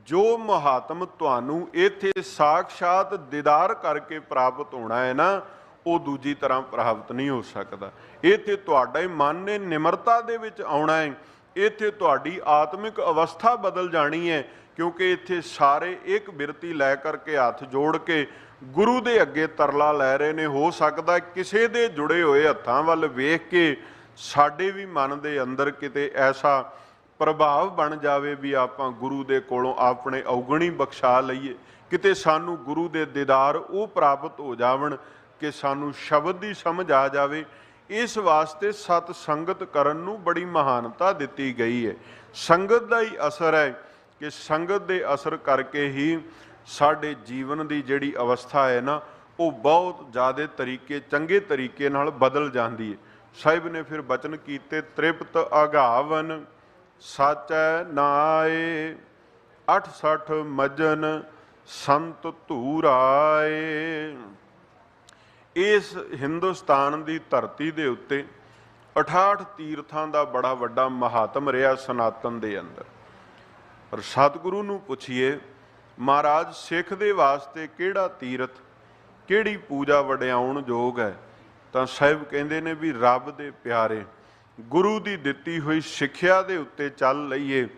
ਜੋ ਮਹਾਤਮ ਤੁਹਾਨੂੰ ਇੱਥੇ ਸਾਖਸ਼ਾਤ ਦੀਦਾਰ ਕਰਕੇ ਪ੍ਰਾਪਤ ਹੋਣਾ ਹੈ ਨਾ, ਉਹ ਦੂਜੀ ਤਰ੍ਹਾਂ ਪ੍ਰਾਪਤ ਨਹੀਂ ਹੋ ਸਕਦਾ। ਇੱਥੇ ਤੁਹਾਡਾ ਹੀ ਮਨ ਨੇ ਨਿਮਰਤਾ ਦੇ ਵਿੱਚ ਆਉਣਾ ਹੈ, ਇੱਥੇ ਤੁਹਾਡੀ ਆਤਮਿਕ ਅਵਸਥਾ ਬਦਲ ਜਾਣੀ ਹੈ, ਕਿਉਂਕਿ ਇੱਥੇ ਸਾਰੇ ਇੱਕ ਬਿਰਤੀ ਲੈ ਕਰਕੇ ਹੱਥ ਜੋੜ ਕੇ ਗੁਰੂ ਦੇ ਅੱਗੇ ਤਰਲਾ ਲੈ ਰਹੇ ਨੇ। ਹੋ ਸਕਦਾ ਕਿਸੇ ਦੇ ਜੁੜੇ ਹੋਏ ਹੱਥਾਂ ਵੱਲ ਵੇਖ ਕੇ ਸਾਡੇ ਵੀ ਮਨ ਦੇ ਅੰਦਰ ਕਿਤੇ ਐਸਾ ਪ੍ਰਭਾਵ ਬਣ ਜਾਵੇ ਵੀ ਆਪਾਂ ਗੁਰੂ ਦੇ ਕੋਲੋਂ ਆਪਣੇ ਔਗਣੀ ਬਖਸ਼ਾ ਲਈਏ, ਕਿਤੇ ਸਾਨੂੰ ਗੁਰੂ ਦੇ ਦੀਦਾਰ ਉਹ ਪ੍ਰਾਪਤ ਹੋ ਜਾਵਣ ਕਿ ਸਾਨੂੰ ਸ਼ਬਦ ਦੀ ਸਮਝ ਆ ਜਾਵੇ। ਇਸ ਵਾਸਤੇ ਸਤ ਸੰਗਤ ਕਰਨ ਨੂੰ ਬੜੀ ਮਹਾਨਤਾ ਦਿੱਤੀ ਗਈ ਹੈ। ਸੰਗਤ ਦਾ ਹੀ ਅਸਰ ਹੈ ਕਿ ਸੰਗਤ ਦੇ ਅਸਰ ਕਰਕੇ ਹੀ ਸਾਡੇ ਜੀਵਨ ਦੀ ਜਿਹੜੀ ਅਵਸਥਾ ਹੈ ਨਾ, ਉਹ ਬਹੁਤ ਜ਼ਿਆਦਾ ਤਰੀਕੇ, ਚੰਗੇ ਤਰੀਕੇ ਨਾਲ ਬਦਲ ਜਾਂਦੀ ਹੈ। ਸਾਹਿਬ ਨੇ ਫਿਰ ਬਚਨ ਕੀਤੇ, ਤ੍ਰਿਪਤ ਅਗਾਵਨ ਸਾਚੈ ਨਾਏ, 68 ਮਜਨ ਸੰਤ ਧੂਰਾਏ। ਇਸ ਹਿੰਦੁਸਤਾਨ ਦੀ ਧਰਤੀ ਦੇ ਉੱਤੇ 68 ਤੀਰਥਾਂ ਦਾ ਬੜਾ ਵੱਡਾ ਮਹਾਤਮ ਰਿਹਾ ਸਨਾਤਨ ਦੇ ਅੰਦਰ। ਪਰ ਸਤਿਗੁਰੂ ਨੂੰ ਪੁੱਛੀਏ ਮਹਾਰਾਜ ਸਿੱਖ ਦੇ ਵਾਸਤੇ ਕਿਹੜਾ ਤੀਰਥ ਕਿਹੜੀ ਪੂਜਾ ਵਡਿਆਉਣ ਯੋਗ ਹੈ, ਤਾਂ ਸਾਹਿਬ ਕਹਿੰਦੇ ਨੇ ਵੀ ਰੱਬ ਦੇ ਪਿਆਰੇ ਗੁਰੂ ਦੀ ਦਿੱਤੀ ਹੋਈ ਸਿੱਖਿਆ ਦੇ ਉੱਤੇ ਚੱਲ ਲਈਏ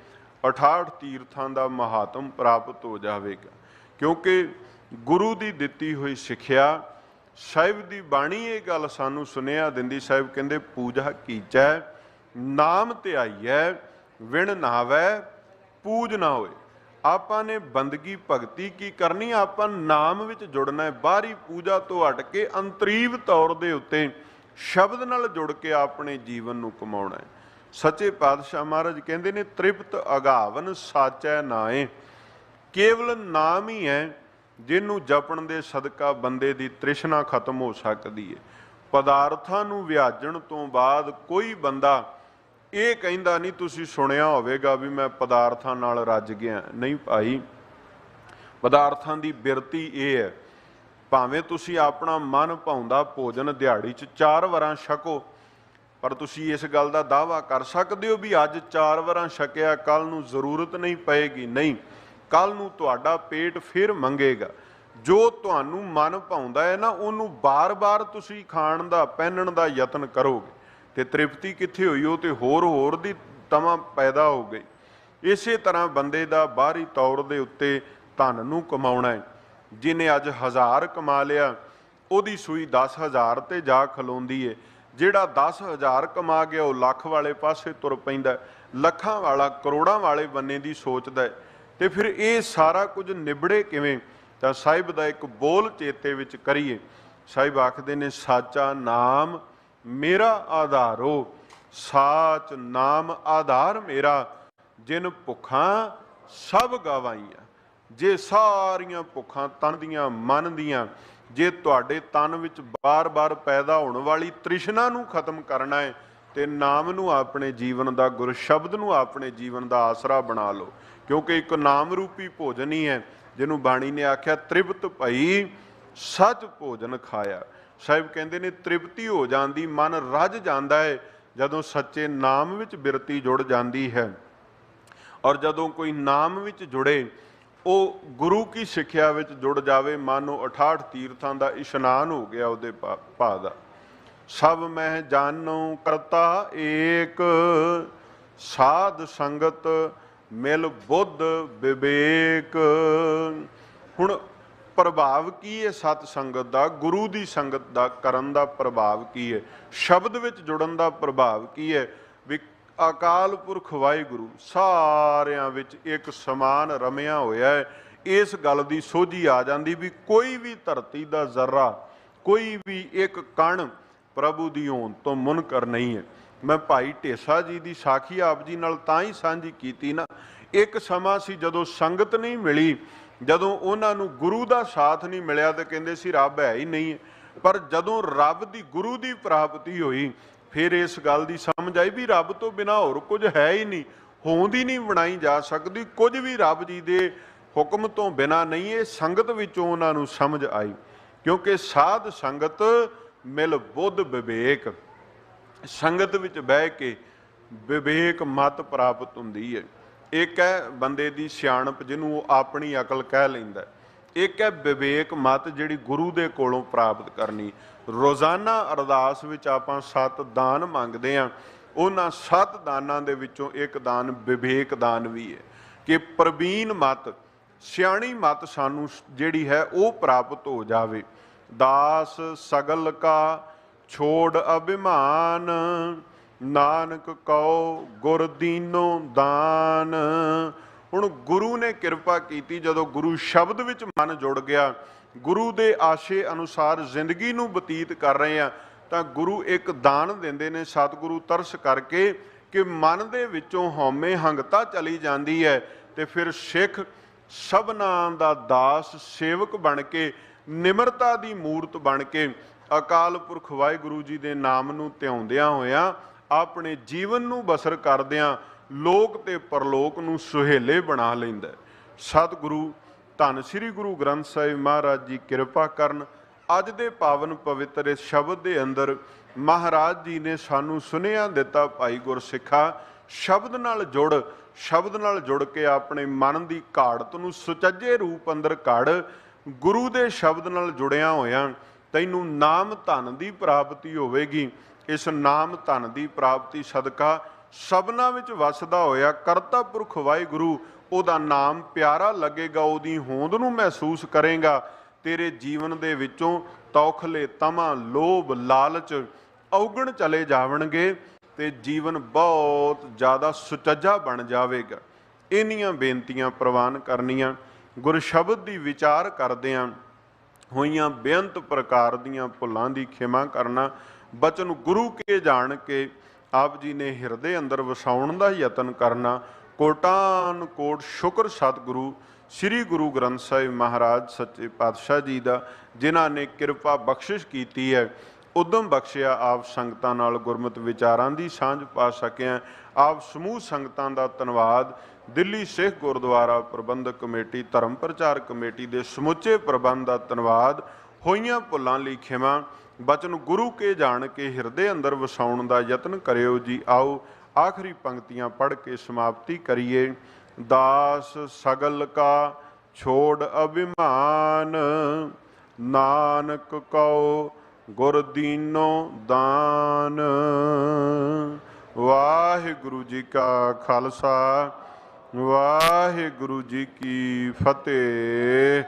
68 ਤੀਰਥਾਂ ਦਾ ਮਹਾਤਮ ਪ੍ਰਾਪਤ ਹੋ ਜਾਵੇਗਾ। ਕਿਉਂਕਿ ਗੁਰੂ ਦੀ ਦਿੱਤੀ ਹੋਈ ਸਿੱਖਿਆ, ਸਾਹਿਬ ਦੀ ਬਾਣੀ ਇਹ ਗੱਲ ਸਾਨੂੰ ਸੁਨੇਹਾ ਦਿੰਦੀ। ਸਾਹਿਬ ਕਹਿੰਦੇ ਪੂਜਾ ਕੀਚੈ ਨਾਮ ਧਿਆਈਐ ਵਿਣ ਨਾਵੈ ਪੂਜ ਨਾ ਹੋਏ। ਆਪਾਂ ਨੇ ਬੰਦਗੀ ਭਗਤੀ ਕੀ ਕਰਨੀ, ਆਪਾਂ ਨਾਮ ਵਿੱਚ ਜੁੜਨਾ ਹੈ। ਬਾਹਰੀ ਪੂਜਾ ਤੋਂ ਹਟ ਕੇ ਅੰਤਰੀਵ ਤੌਰ ਦੇ ਉੱਤੇ ਸ਼ਬਦ ਨਾਲ ਜੁੜ ਕੇ ਆਪਣੇ ਜੀਵਨ ਨੂੰ ਕਮਾਉਣਾ ਹੈ। ਸੱਚੇ ਪਾਤਸ਼ਾਹ ਮਹਾਰਾਜ ਕਹਿੰਦੇ ਨੇ ਤ੍ਰਿਪਤ ਅਗਾਵਨ ਸਾਚੈ ਨਾਏ। ਕੇਵਲ ਨਾਮ ਹੀ ਹੈ ਜਿਹਨੂੰ ਜਪਣ ਦੇ ਸਦਕਾ ਬੰਦੇ ਦੀ ਤ੍ਰਿਸ਼ਨਾ ਖਤਮ ਹੋ ਸਕਦੀ ਹੈ। ਪਦਾਰਥਾਂ ਨੂੰ ਵਿਆਜਣ ਤੋਂ ਬਾਅਦ ਕੋਈ ਬੰਦਾ ਇਹ ਕਹਿੰਦਾ ਨਹੀਂ, ਤੁਸੀਂ ਸੁਣਿਆ ਹੋਵੇਗਾ ਵੀ ਮੈਂ ਪਦਾਰਥਾਂ ਨਾਲ ਰੱਜ ਗਿਆ। ਨਹੀਂ ਭਾਈ, ਪਦਾਰਥਾਂ ਦੀ ਬਿਰਤੀ ਇਹ ਹੈ, ਭਾਵੇਂ ਤੁਸੀਂ ਆਪਣਾ ਮਨ ਭਾਉਂਦਾ ਭੋਜਨ ਦਿਹਾੜੀ 'ਚ 4 ਵਾਰਾਂ ਛਕੋ, ਪਰ ਤੁਸੀਂ ਇਸ ਗੱਲ ਦਾ ਦਾਅਵਾ ਕਰ ਸਕਦੇ ਹੋ ਵੀ ਅੱਜ 4 ਵਾਰਾਂ ਛਕਿਆ, ਕੱਲ ਨੂੰ ਜ਼ਰੂਰਤ ਨਹੀਂ ਪਏਗੀ। ਨਹੀਂ, ਕੱਲ ਨੂੰ ਤੁਹਾਡਾ ਪੇਟ ਫਿਰ ਮੰਗੇਗਾ। ਜੋ ਤੁਹਾਨੂੰ ਮਨ ਭਾਉਂਦਾ ਹੈ ਨਾ, ਉਹਨੂੰ ਬਾਰ-ਬਾਰ ਤੁਸੀਂ ਖਾਣ ਦਾ ਪਹਿਨਣ ਦਾ ਯਤਨ ਕਰੋਗੇ ਤੇ ਤ੍ਰਿਪਤੀ ਕਿੱਥੇ ਹੋਈ, ਉਹ ਤੇ ਹੋਰ ਦੀ ਤਮਾ ਪੈਦਾ ਹੋ ਗਈ। ਇਸੇ ਤਰ੍ਹਾਂ ਬੰਦੇ ਦਾ ਬਾਹਰੀ ਤੌਰ ਦੇ ਉੱਤੇ ਧਨ ਨੂੰ ਕਮਾਉਣਾ ਹੈ। ਜਿਹਨੇ ਅੱਜ 1000 ਕਮਾ ਲਿਆ, ਉਹਦੀ ਸੂਈ 10,000 ਤੇ ਜਾ ਖਲੋਂਦੀ ਏ। ਜਿਹੜਾ 10,000 ਕਮਾ ਗਿਆ ਉਹ ਲੱਖ ਵਾਲੇ ਪਾਸੇ ਤੁਰ ਪੈਂਦਾ, ਲੱਖਾਂ ਵਾਲਾ ਕਰੋੜਾਂ ਵਾਲੇ ਬੰਨੇ ਦੀ ਸੋਚਦਾ। ਤੇ ਫਿਰ ਇਹ ਸਾਰਾ ਕੁਝ ਨਿਬੜੇ ਕਿਵੇਂ? ਤਾਂ ਸਾਹਿਬ ਦਾ ਇੱਕ ਬੋਲ ਚੇਤੇ ਵਿੱਚ ਕਰੀਏ। ਸਾਹਿਬ ਆਖਦੇ ਨੇ ਸਾਚਾ ਨਾਮ ਮੇਰਾ ਆਧਾਰੋ, ਸਾਚ ਨਾਮ ਆਧਾਰ ਮੇਰਾ, ਜਿਨ ਭੁੱਖਾਂ ਸਭ ਗਵਾਈਆਂ। ਜੇ ਸਾਰੀਆਂ ਭੁੱਖਾਂ ਤਨ ਦੀਆਂ ਮਨ ਦੀਆਂ, ਜੇ ਤੁਹਾਡੇ ਤਨ ਵਿੱਚ ਬਾਰ-ਬਾਰ ਪੈਦਾ ਹੋਣ ਵਾਲੀ ਤ੍ਰਿਸ਼ਨਾ ਨੂੰ ਖਤਮ ਕਰਨਾ ਹੈ ਤੇ ਨਾਮ ਨੂੰ ਆਪਣੇ ਜੀਵਨ ਦਾ, ਗੁਰ ਸ਼ਬਦ ਨੂੰ ਆਪਣੇ ਜੀਵਨ ਦਾ ਆਸਰਾ ਬਣਾ ਲਓ। ਕਿਉਂਕਿ ਇੱਕ ਨਾਮ ਰੂਪੀ ਭੋਜਨ ਹੀ ਹੈ ਜਿਹਨੂੰ ਬਾਣੀ ਨੇ ਆਖਿਆ ਤ੍ਰਿਪਤ ਭਈ ਸੱਚ ਭੋਜਨ ਖਾਇਆ। ਸਾਹਿਬ ਕਹਿੰਦੇ ਨੇ ਤ੍ਰਿਪਤੀ ਹੋ ਜਾਂਦੀ, ਮਨ ਰੱਜ ਜਾਂਦਾ ਹੈ ਜਦੋਂ ਸੱਚੇ ਨਾਮ ਵਿੱਚ ਬਿਰਤੀ ਜੁੜ ਜਾਂਦੀ ਹੈ। ਔਰ ਜਦੋਂ ਕੋਈ ਨਾਮ ਵਿੱਚ ਜੁੜੇ, ਉਹ ਗੁਰੂ ਕੀ ਸਿੱਖਿਆ ਵਿੱਚ ਜੁੜ ਜਾਵੇ, ਮਾਨੋ 68 ਤੀਰਥਾਂ ਦਾ ਇਸ਼ਨਾਨ ਹੋ ਗਿਆ ਉਹਦੇ ਭਾ ਦਾ। ਸਭ ਮੈਂ ਜਾਣੂ ਕਰਤਾ ਏਕ, ਸਾਧ ਸੰਗਤ ਮਿਲ ਬੁੱਧ ਵਿਵੇਕ। ਹੁਣ ਪ੍ਰਭਾਵ ਕੀ ਹੈ ਸਤ ਸੰਗਤ ਦਾ, ਗੁਰੂ ਦੀ ਸੰਗਤ ਦਾ ਕਰਨ ਦਾ ਪ੍ਰਭਾਵ ਕੀ ਹੈ, ਸ਼ਬਦ ਵਿੱਚ ਜੁੜਨ ਦਾ ਪ੍ਰਭਾਵ ਕੀ ਹੈ? ਵੀ ਅਕਾਲ ਪੁਰਖ ਵਾਹਿਗੁਰੂ ਸਾਰਿਆਂ ਵਿੱਚ ਇੱਕ ਸਮਾਨ ਰਮਿਆ ਹੋਇਆ ਹੈ। ਇਸ ਗੱਲ ਦੀ ਸੋਝੀ ਆ ਜਾਂਦੀ ਵੀ ਕੋਈ ਵੀ ਧਰਤੀ ਦਾ ਜ਼ਰਾ, ਕੋਈ ਵੀ ਇੱਕ ਕਣ ਪ੍ਰਭੂ ਦੀ ਹੋਂਦ ਤੋਂ ਮੁਨਕਰ ਨਹੀਂ ਹੈ। ਮੈਂ ਭਾਈ ਢੇਸਾ ਜੀ ਦੀ ਸਾਖੀ ਆਪ ਜੀ ਨਾਲ ਤਾਂ ਹੀ ਸਾਂਝੀ ਕੀਤੀ ਨਾ। ਇੱਕ ਸਮਾਂ ਸੀ ਜਦੋਂ ਸੰਗਤ ਨਹੀਂ ਮਿਲੀ, ਜਦੋਂ ਉਹਨਾਂ ਨੂੰ ਗੁਰੂ ਦਾ ਸਾਥ ਨਹੀਂ ਮਿਲਿਆ ਤੇ ਕਹਿੰਦੇ ਸੀ ਰੱਬ ਹੈ ਹੀ ਨਹੀਂ ਹੈ। ਪਰ ਜਦੋਂ ਰੱਬ ਦੀ, ਗੁਰੂ ਦੀ ਪ੍ਰਾਪਤੀ ਹੋਈ, ਫਿਰ ਇਸ ਗੱਲ ਦੀ ਸਮਝ ਆਈ ਵੀ ਰੱਬ ਤੋਂ ਬਿਨਾਂ ਹੋਰ ਕੁਝ ਹੈ ਹੀ ਨਹੀਂ, ਹੋਂਦ ਹੀ ਨਹੀਂ ਬਣਾਈ ਜਾ ਸਕਦੀ, ਕੁਝ ਵੀ ਰੱਬ ਜੀ ਦੇ ਹੁਕਮ ਤੋਂ ਬਿਨਾਂ ਨਹੀਂ। ਇਹ ਸੰਗਤ ਵਿੱਚੋਂ ਉਹਨਾਂ ਨੂੰ ਸਮਝ ਆਈ। ਕਿਉਂਕਿ ਸਾਧ ਸੰਗਤ ਮਿਲ ਬੁੱਧ ਵਿਵੇਕ, ਸੰਗਤ ਵਿੱਚ ਬਹਿ ਕੇ ਵਿਵੇਕ ਮਤ ਪ੍ਰਾਪਤ ਹੁੰਦੀ ਹੈ। ਇੱਕ ਹੈ ਬੰਦੇ ਦੀ ਸਿਆਣਪ ਜਿਹਨੂੰ ਉਹ ਆਪਣੀ ਅਕਲ ਕਹਿ ਲੈਂਦਾ, ਇੱਕ ਹੈ ਵਿਵੇਕ ਮਤ ਜਿਹੜੀ ਗੁਰੂ ਦੇ ਕੋਲੋਂ ਪ੍ਰਾਪਤ ਕਰਨੀ। ਰੋਜ਼ਾਨਾ ਅਰਦਾਸ ਵਿੱਚ ਆਪਾਂ 7 ਦਾਨ ਮੰਗਦੇ ਹਾਂ, ਉਹਨਾਂ 7 ਦਾਨਾਂ ਦੇ ਵਿੱਚੋਂ ਇੱਕ ਦਾਨ ਵਿਵੇਕ ਦਾਨ ਵੀ ਹੈ ਕਿ ਪ੍ਰਵੀਨ ਮਤ, ਸਿਆਣੀ ਮਤ ਸਾਨੂੰ ਜਿਹੜੀ ਹੈ ਉਹ ਪ੍ਰਾਪਤ ਹੋ ਜਾਵੇ। ਦਾਸ ਸਗਲ ਕਾ ਛੋੜ ਅਭਿਮਾਨ, ਨਾਨਕ ਕਉ ਗੁਰ ਦੀਨੋ ਦਾਨ। ਹੁਣ ਗੁਰੂ ਨੇ ਕਿਰਪਾ ਕੀਤੀ, ਜਦੋਂ ਗੁਰੂ ਸ਼ਬਦ ਵਿੱਚ ਮਨ ਜੁੜ ਗਿਆ, ਗੁਰੂ ਦੇ ਆਸ਼ੇ ਅਨੁਸਾਰ ਜ਼ਿੰਦਗੀ ਨੂੰ ਬਤੀਤ ਕਰ ਰਹੇ ਆ, ਤਾਂ ਗੁਰੂ ਇੱਕ ਦਾਨ ਦਿੰਦੇ ਨੇ ਸਤਿਗੁਰੂ ਤਰਸ ਕਰਕੇ ਕਿ ਮਨ ਦੇ ਵਿੱਚੋਂ ਹਉਮੈ ਹੰਗਤਾ ਚਲੀ ਜਾਂਦੀ ਹੈ ਤੇ ਫਿਰ ਸਿੱਖ ਸਭਨਾਂ ਦਾ ਦਾਸ ਸੇਵਕ ਬਣ ਕੇ, ਨਿਮਰਤਾ ਦੀ ਮੂਰਤ ਬਣ ਕੇ ਅਕਾਲ ਪੁਰਖ ਵਾਹਿਗੁਰੂ ਜੀ ਦੇ ਨਾਮ ਨੂੰ ਧਿਆਉਂਦਿਆਂ ਹੋਇਆਂ, ਆਪਣੇ ਜੀਵਨ ਨੂੰ ਬਸਰ ਕਰਦਿਆਂ ਲੋਕ ਤੇ ਪਰਲੋਕ ਨੂੰ ਸੁਹੇਲੇ ਬਣਾ ਲੈਂਦਾ। ਸਤਿਗੁਰੂ ਧੰਨ ਸ੍ਰੀ ਗੁਰੂ ਗ੍ਰੰਥ ਸਾਹਿਬ ਮਹਾਰਾਜ ਜੀ ਕਿਰਪਾ ਕਰਨ। ਅੱਜ ਦੇ ਪਾਵਨ ਪਵਿੱਤਰ ਇਸ ਸ਼ਬਦ ਦੇ ਅੰਦਰ ਮਹਾਰਾਜ ਜੀ ਨੇ ਸਾਨੂੰ ਸੁਨੇਹਾ ਦਿੱਤਾ, ਭਾਈ ਗੁਰਸਿੱਖਾ ਸ਼ਬਦ ਨਾਲ ਜੁੜ, ਸ਼ਬਦ ਨਾਲ ਜੁੜ ਕੇ ਆਪਣੇ ਮਨ ਦੀ ਘਾੜਤ ਨੂੰ ਸੁਚੱਜੇ ਰੂਪ ਅੰਦਰ ਘੜ। ਗੁਰੂ ਦੇ ਸ਼ਬਦ ਨਾਲ ਜੁੜਿਆ ਹੋਇਆਂ ਤੈਨੂੰ ਨਾਮ ਧਨ ਦੀ ਪ੍ਰਾਪਤੀ ਹੋਵੇਗੀ। ਇਸ ਨਾਮ ਧਨ ਦੀ ਪ੍ਰਾਪਤੀ ਸਦਕਾ ਸਭਨਾਂ ਵਿੱਚ ਵਸਦਾ ਹੋਇਆ ਕਰਤਾ ਪੁਰਖ ਵਾਹਿਗੁਰੂ, ਉਹਦਾ ਨਾਮ ਪਿਆਰਾ ਲੱਗੇਗਾ, ਉਹਦੀ ਹੋਂਦ ਨੂੰ ਮਹਿਸੂਸ ਕਰੇਗਾ। ਤੇਰੇ ਜੀਵਨ ਦੇ ਵਿੱਚੋਂ ਤੌਖਲੇ, ਤਮਾ, ਲੋਭ, ਲਾਲਚ ਔਗਣ ਚਲੇ ਜਾਵਣਗੇ ਤੇ ਜੀਵਨ ਬਹੁਤ ਜ਼ਿਆਦਾ ਸੁਚੱਜਾ ਬਣ ਜਾਵੇਗਾ। ਇੰਨੀਆਂ ਬੇਨਤੀਆਂ ਪ੍ਰਵਾਨ ਕਰਨੀਆਂ। ਗੁਰ ਸ਼ਬਦ ਦੀ ਵਿਚਾਰ ਕਰਦਿਆਂ ਹੋਈਆਂ ਬੇਅੰਤ ਪ੍ਰਕਾਰ ਦੀਆਂ ਭੁੱਲਾਂ ਦੀ ਖਿਮਾ ਕਰਨਾ। ਬਚਨ ਗੁਰੂ ਕੇ ਜਾਣ ਕੇ ਆਪ ਜੀ ਨੇ ਹਿਰਦੇ ਅੰਦਰ ਵਸਾਉਣ ਦਾ ਯਤਨ ਕਰਨਾ। ਕੋਟਾਨ ਕੋਟ ਸ਼ੁਕਰ ਸਤਿਗੁਰੂ ਸ੍ਰੀ ਗੁਰੂ ਗ੍ਰੰਥ ਸਾਹਿਬ ਮਹਾਰਾਜ ਸੱਚੇ ਪਾਤਸ਼ਾਹ ਜੀ ਦਾ, ਜਿਨ੍ਹਾਂ ਨੇ ਕਿਰਪਾ ਬਖਸ਼ਿਸ਼ ਕੀਤੀ ਹੈ, ਉਦਮ ਬਖਸ਼ਿਆ ਆਪ ਸੰਗਤਾਂ ਨਾਲ ਗੁਰਮਤਿ ਵਿਚਾਰਾਂ ਦੀ ਸਾਂਝ ਪਾ ਸਕਿਆ। ਆਪ ਸਮੂਹ ਸੰਗਤਾਂ ਦਾ ਧੰਨਵਾਦ। ਦਿੱਲੀ ਸਿੱਖ ਗੁਰਦੁਆਰਾ ਪ੍ਰਬੰਧਕ ਕਮੇਟੀ, ਧਰਮ ਪ੍ਰਚਾਰ ਕਮੇਟੀ ਦੇ ਸਮੁੱਚੇ ਪ੍ਰਬੰਧ ਦਾ ਧੰਨਵਾਦ। ਹੋਈਆਂ ਭੁੱਲਾਂ ਲਈ ਖਿਮਾ। ਬਚਨ ਗੁਰੂ ਕੇ ਜਾਣ ਕੇ ਹਿਰਦੇ ਅੰਦਰ ਵਸਾਉਣ ਦਾ ਯਤਨ ਕਰਿਓ ਜੀ। ਆਓ ਆਖਰੀ ਪੰਕਤੀਆਂ ਪੜ੍ਹ ਕੇ ਸਮਾਪਤੀ ਕਰੀਏ। ਦਾਸ ਸਗਲ ਕਾ ਛੋੜ ਅਭਿਮਾਨ, ਨਾਨਕ ਕਉ ਗੁਰ ਦੀਨੋ ਦਾਨ। ਵਾਹਿਗੁਰੂ ਜੀ ਕਾ ਖਾਲਸਾ, ਵਾਹਿਗੁਰੂ ਜੀ ਕੀ ਫਤਿਹ।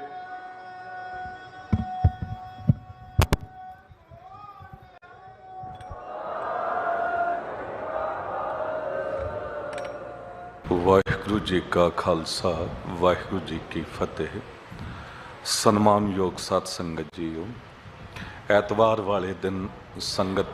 ਵਾਹਿਗੁਰੂ ਜੀ ਕਾ ਖਾਲਸਾ, ਵਾਹਿਗੁਰੂ ਜੀ ਕੀ ਫਤਿਹ। ਸਨਮਾਨਯੋਗ ਸਤ ਸੰਗਤ ਜੀਓ, ਐਤਵਾਰ ਵਾਲੇ ਦਿਨ ਸੰਗਤ